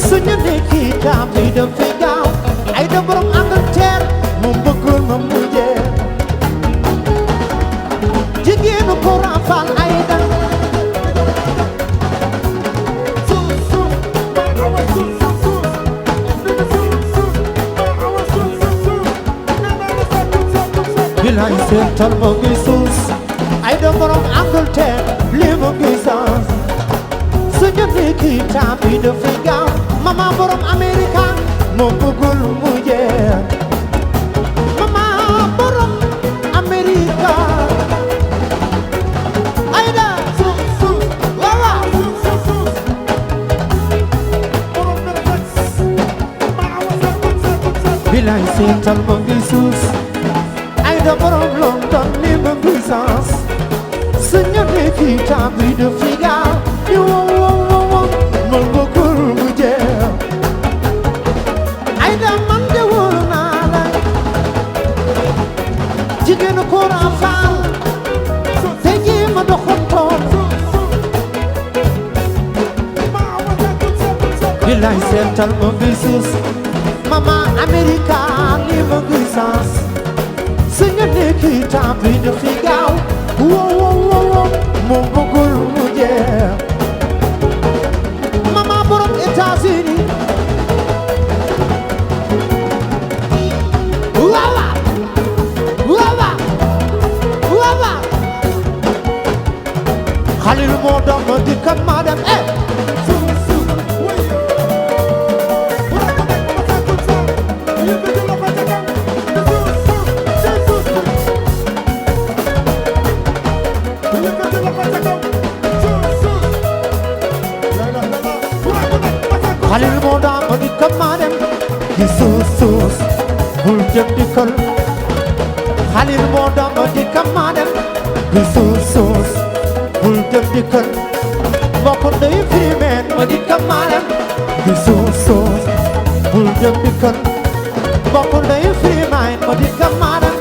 suñu nekki taam yi dafay gaaw ay da borom Angleterre mu bëggul ma mujjee jigéenu ko rafal ay da bilaay seetal ma ngi suus ay da borom Angleterre lii ma ngi saasa suñu nekki taam yi dafay gaaw mama borom Amerika moo bëggul mu jeex mama borom Amerika ayda wawa bilaay seetal ma ngi suus ayda borom London ni ma ngi saas suñu nekki taam yi dafay gaaw di wow moo bëggul mu jeex ayda man de wóolu naa la jigéenu ko rafal te ji ma doxantoon bilaay seetal ma ngi suus mama Amerika li ma ngi saas suñu nekki temps bi dafi gaaw wow moo bëggul mu jeex mama borom États-Unis wawa Xalil moo doon ma dikkat ma dem Xalil moo doon ma dikkat ma dem di suus bul jëm dikkal Xalil moo doon ma dikkat ma dem di suus bul jëm dikkal mbokk ndey Firimeen ma dikkat ma dem di suus bul jëm dikkal mbokk ndey Firimeen ma dikkat ma dem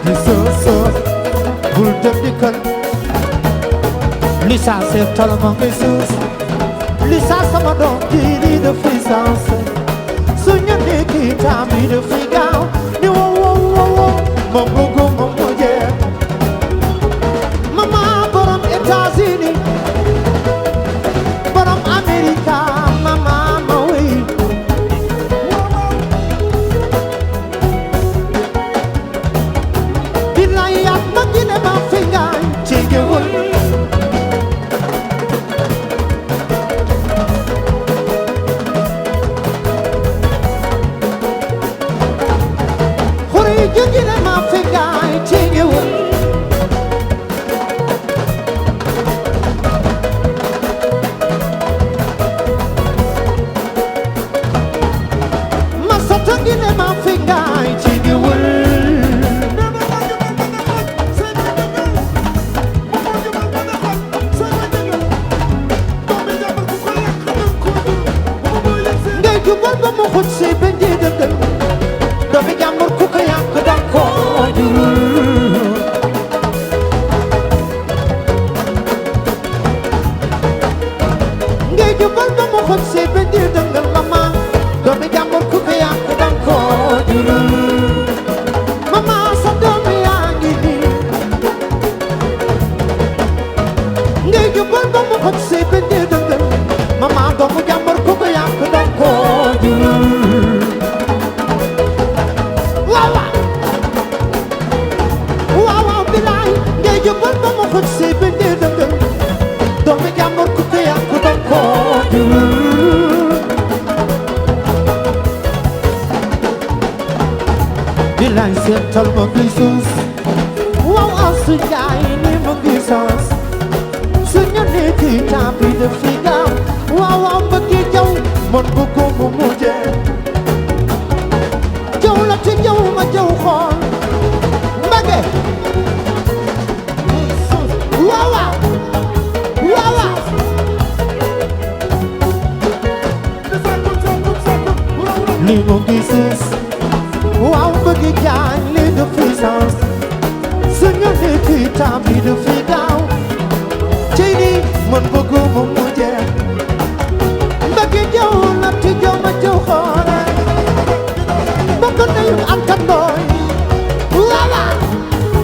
di suus bul jëm dikkal Lisa c'est tellement Jesus Lisa sama doom ji lii de puissance suñu nekki tambi de frigaw ni wo wo wo wo moom bëggu moom mu jeex mama borom États-Unis borom Amerika mama ma wey billahi at ma gine ma fingaay ci gewul Jugile ma fingaay ci gewul ma soto gile ma fingaay ci gewul ngay jubal ba mu xut si ben di dëggal doomi jàmbur ku ko yàq dang ko jurul ngay jubal ba mu xut si ben di dëggal mama doomi jàmbur ku ko yàq dang ko jurul mama sa doomi yaa ngi nii ngay jubal ba mu xut si ben di dëggal mama doomu jàmbur ku ko yàq dang ko jurul jubal ba mu xut si bi ndi dëggal doomi jàmbur ku ko yàq dang ko jurul bilaay seetal ma ngi suus waaw asu njaay ni ma ngi soos suñu nekki tàmbi de fi gaaw waaw waaw mbëggi jaw man bëggu mu mujje jaw la te jaw ma jaw xool mbage wawa wawa li mo gisus waaw bëgg jaañ li de puissance suñu nekki tàmbi de fi gaaw ci ni man bëggu mu mujje mbëgg jaw la ti jaw ma jaw xoole bëgg nayu Anta Ndoy wawa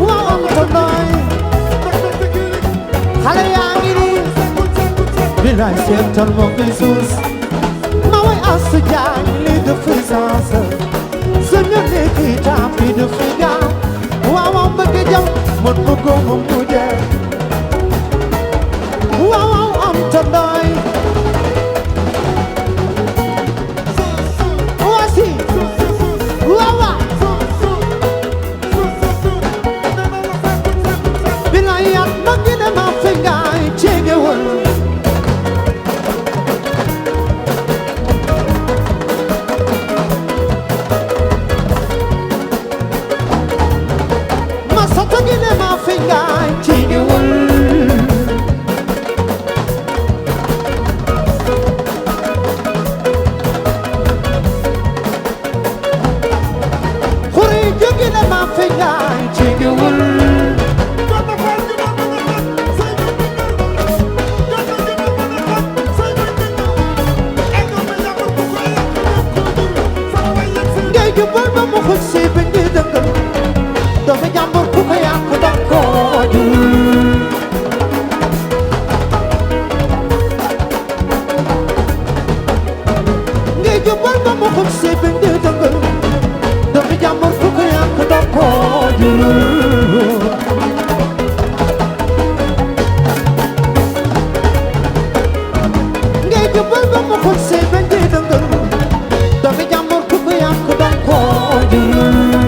waaw Anta Ndoy xale yaa ngi nii bilaay seetal ma ngi suus ma way asu jaañ li de puissance suñu nekki tàmbi de fi gaaw waaw waaw bëgg jaw man bëggu mu mujje waaw waaw Anta Ndoy wasi waaw waaw bilaay at ma ngi ne ma fingaay ci gewul ma soto ngi ne ma fingaay ci gewul xuri jógi ne ma fingaay ci gewul ngay jubal ba mu xut si bi ndi dëggal doomi jàmbur ku ko yàq dang ko jurul ngay jubal ba mu xut si bi ndi dëggal doomi jàmbur ku ko yàq dang ko jurul ngay jubal ba mu xut si bi ndi dëggal doomi jàmbur ku ko yàq dang ko jurul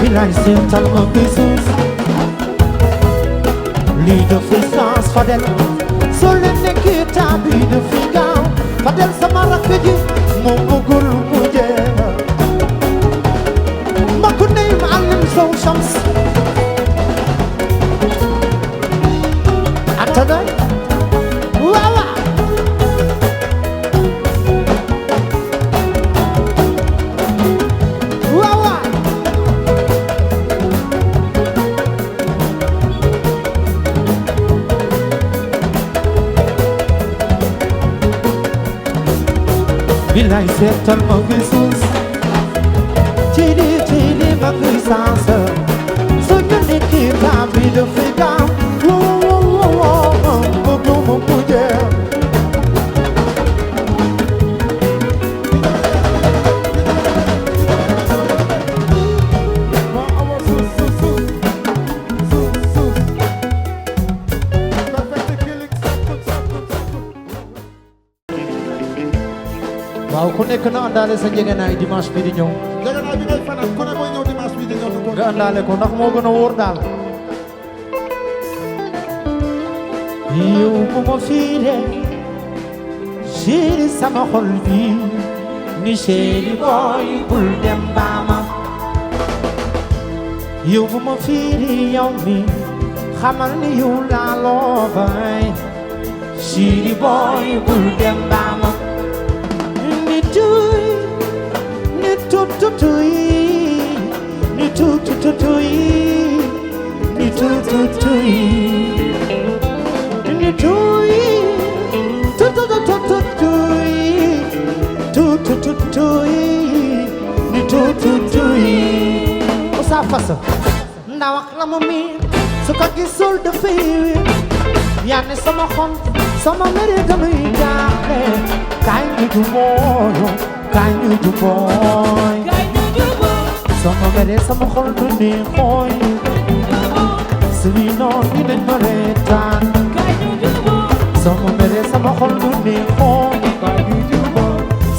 bilaay seetal ma ngi suus lii de puissance Fadel soo leen nekkee tàmbi de fi gaaw Fadel sama rakk ji moom bëggul mu jeex mbokk ndey ma Alioune Sow Shams Anta Ndoy waaw waaw waaw waaw Bilay seetal ma ngi suus ci li ma ngi saasa soo ñu nekki temps bi dafay gaaw bëgguma mu jeex waaw ku nekk na àndaale sa njëgënaay dimanche bi di ñëw Njëgënaay bi ngay fanaan ku ne mooy ñëw dimanche bi di ñëw nga àndaale ko ndax moo gën a wóor daal yow bu ma fiire chéri sama xol bi ni chéri boy bul dem baama yow bu ma fiire yow mi xamal ni yow laa loo bay chéri boy bul dem baama ni tuy ni tututuy ni tututuy ni tututuy ni tuy tutututuy tututuy ni tututuy usa fasa ndaw ak la mu mi su ko gisul dafay yaa ne sama xol sama mere damuy jaaxle kaay ñu du mooyo kaay ñu du mooy sama mere sama xol du ne xooy suñuy noon yi dañ ma reetaan sama mere sama xol du ne xooy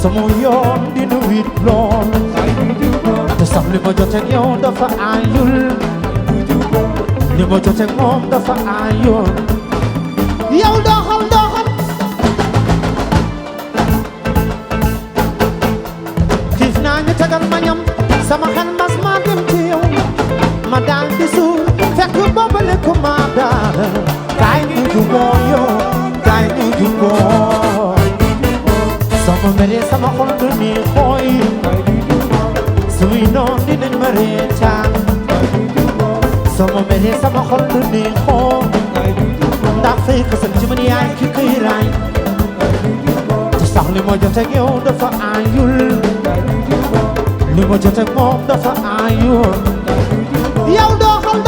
sama yoon dina wit lool te sax li ma joteeg yow dafa aayul li ma joteeg moom dafa aayul yow doxal xiif naa ñu tegal ma ñam sama xel mas ma dem ci yow ma daal di suur fekk boobale ko ma daal kaay ñu juboo yow kaay ñu juboo sama mere sama xol du ni xooy suy noon dinañ ma reetaan sama mere sama xol du ni xooy ndax fay kësal ci man yaay ki koy raay te sax li ma jot ak yow dafa aayul li ma jot ak moom dafa aayul yow doxal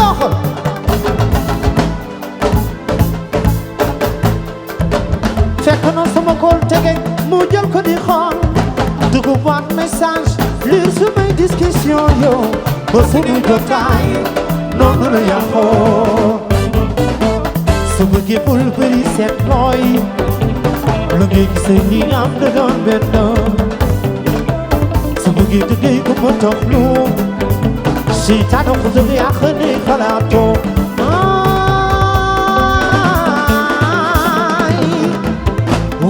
fekk na sama kool tege mu jël ko di xool dugg boîte message lire sumay discussion yow ba suñu jotaay noonu la yàqoo su bëggee bul bëri seet nooy lu ngay gisee ni am da doon benn su bëggee dëggee ko ma toog lu seytaane ko dëgg yàq ne xalaatoo ay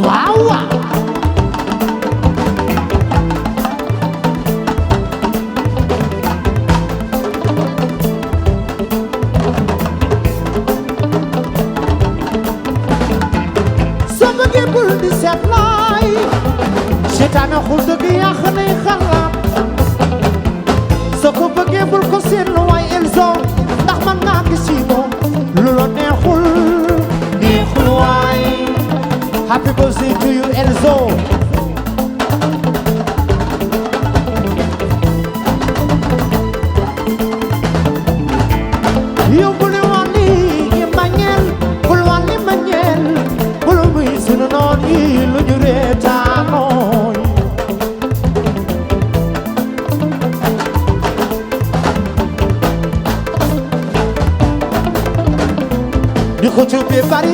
waaw waaw seytaane xul dëgg yàq nay xalaat soo ko bëggee bul ko seetlu waay Elzo ndax man naa gis ci moom lu la neexul waay happy birthday to you Elzo yow bul wàlli mbañeel bul wàlli mbañeel bul muy sunu noon yi lu ñu reetaanoo di ko ci bi bari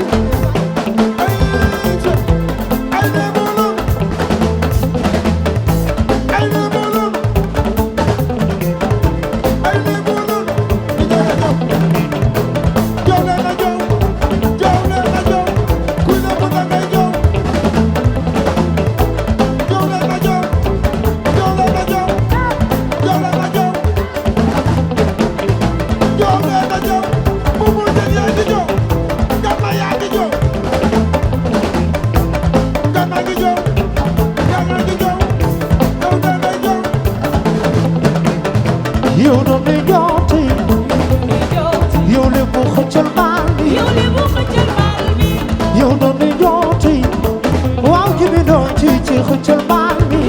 yow doon na jooti yow le bu xëccal baal bi yow doon na jooti waaw ji bi doon ci xëccal baal bi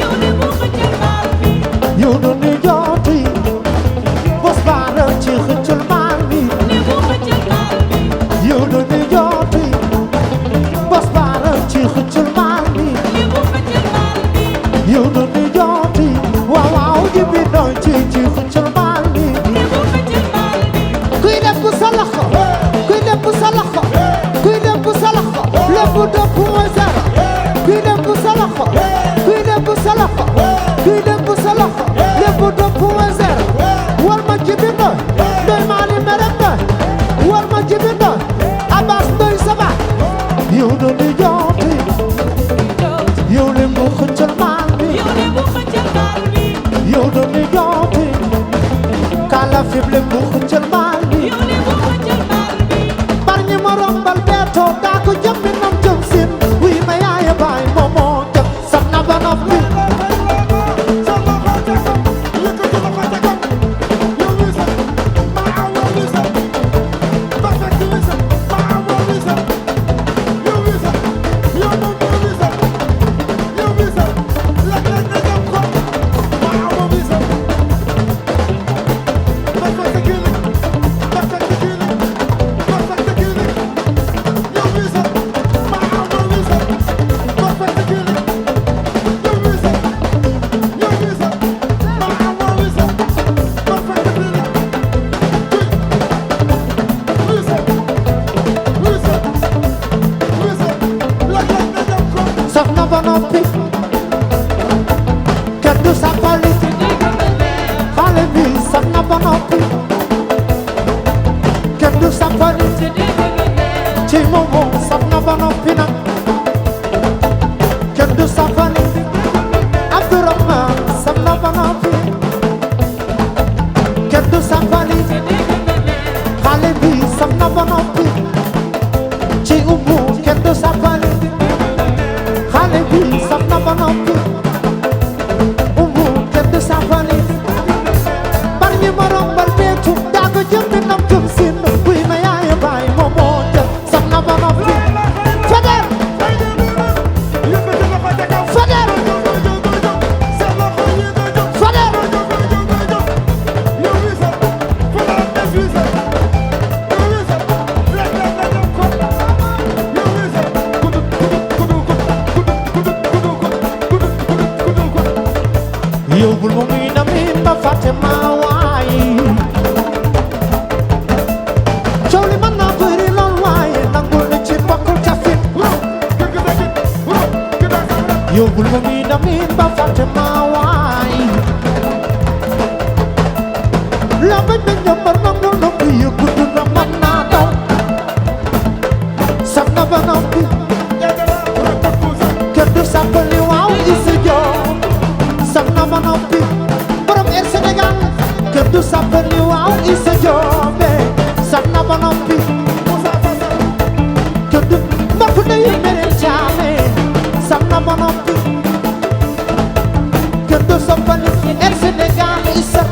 sa loxo kuy dëpp sa loxo lépp dëpp weser war ma jibi ndoy ndoy maa li mere ndoy war ma jibi ndoy Abbas ndoy saba yow do di jooti yow le mu xëccal maal bi yow do di jooti kala fib le mu xëccal maal bi bar ñi ma rombal beetoo daa ko jëm mi nam jëm sin wuy ma yaaya baay moomoo jëm saf na ba noppi saf na ba noppi kenn du sàppali xale bi saf na ba noppi kenn du sàppali ci moomu saf na ba noppi nag kenn du sàppali Abdourahman saf na ba noppi kenn du sàppali xale bi saf na ba noppi ci umu kenn du sàppali xale bi saf na ba noppi umu kenn du sàppali bar ñi ma rombal beetu daa ko jëm di nam jëm sin buy ma yaaya baay moomoo jëm saf na ba noppi Fader Fader Fader yow bul ma muy na miin ba fàtte ma waaye coow li mën naa bëri lool waaye nangul na ci bokkul cafin yow bul ma muy na miin ba fàtte ma waaye la bañ na ñambar nangul noppi yëggu na mën naa daw saf na ba noppi kenn du sàppali waaw Issa Diop saf na ba noppi borom Air Sénégal kenn du sàppali waaw Issa Diop saf na ba noppi kenn du mbokk ndeyu meneen caame saf na ba noppi kenn du sàppali Air Sénégal Issa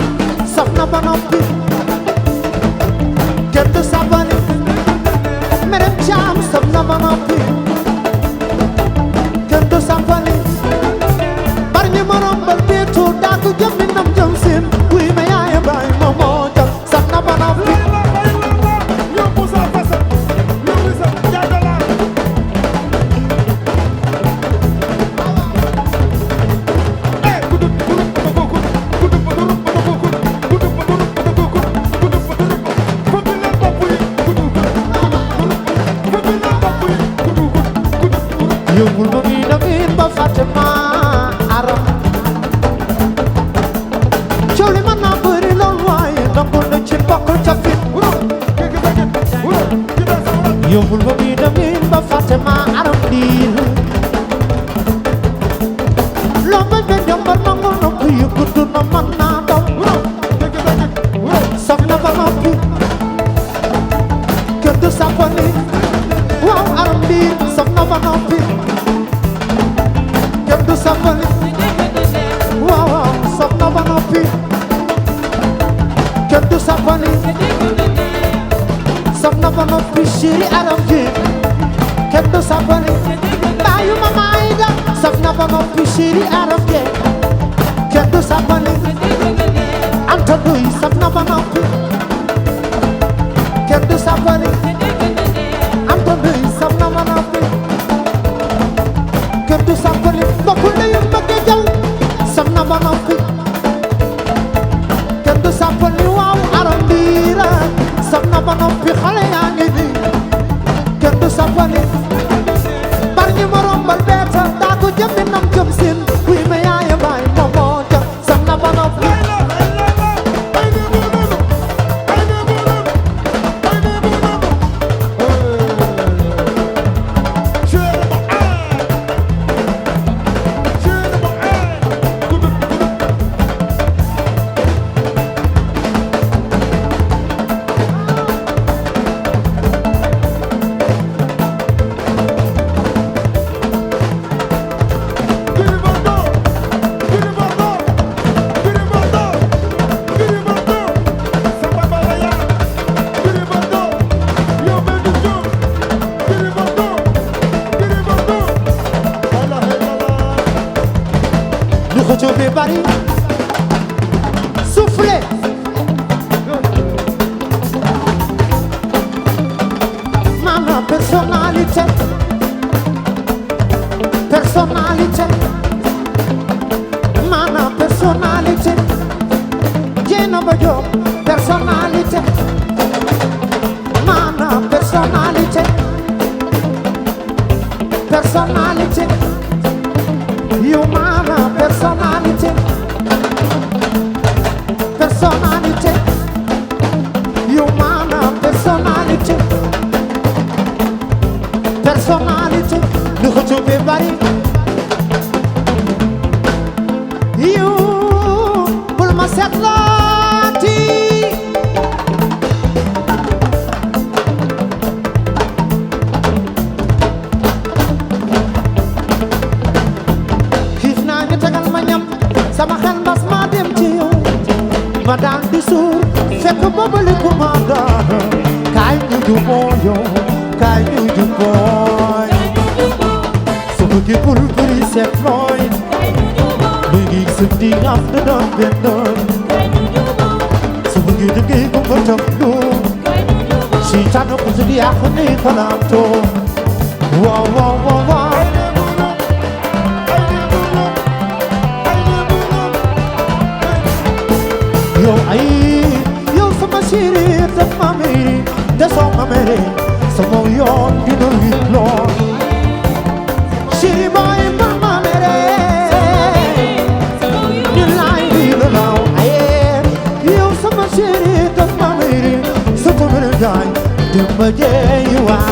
saf na ba noppi kenn du sàppali meneen caam saf na ba noppi kenn du sàppali bar ñi ma rombal beetu daa ko jëm mi nam jëm sin wuy ma yaaya baay moomoo jëm saf na ba noppi yow bul ma muy na miin ba fàtte ma aram coow li mën naa bëri lool waaye nangul na ci bokkul cafin yow bul ma muy na miin ba fàtte ma aram diil loo bañ ba jàmbar nangul na ku yëggutu na mën naa daw saf na ba noppi kenn du sàppali waaw aram diil saf na ba noppi kenn du sàppali waaw waaw saf na ba noppi kenn du sàppali saf na ba noppi chéri aram ji kenn du sàppali baayu mama Aïda saf na ba noppi chéri aram ji kenn du sàppali Anta Ndoy saf na ba noppi kenn du sàppali Anta Ndoy saf na ba noppi kenn du sàppali bokkul ndeyu mbëgge jaw saf na ba noppi kenn du sàppali waaw aram biira saf na ba noppi xale yaa ngi ni kenn du sàppali bar ñi ma rombal beeta daa ko jëm mi nam jëm sin wuy ma yaaya xëccoo bi bari soufflé maanaam personnalité maanaam personnalité jéena ba jóg personnalité maanaam personnalité yow maanaam personnalité yow maanaam personnalité lu xëccoo bi bari yow bul ma seetlaati xiif naa ñu tegal ma ñam sama xel mas ma dem ci yow ma daan di suur fekk boobu li ku ma daan kaay ñu juboo yow kaay ñu juboo su bëggee bul bëri seet looy mu ngi sëndi am na doon benn su bëggee dëggee ko ko tam lu si tànn ko si di yàq ni xalaat too waaw waaw waaw waaw yow sama chéri daf ma mere de soo ma mere sama yoon dina wit lool chéri boy ma ma mere ñu laay di la law yow sama chéri daf ma mere sa ko mere jaay dem ba jee yu waa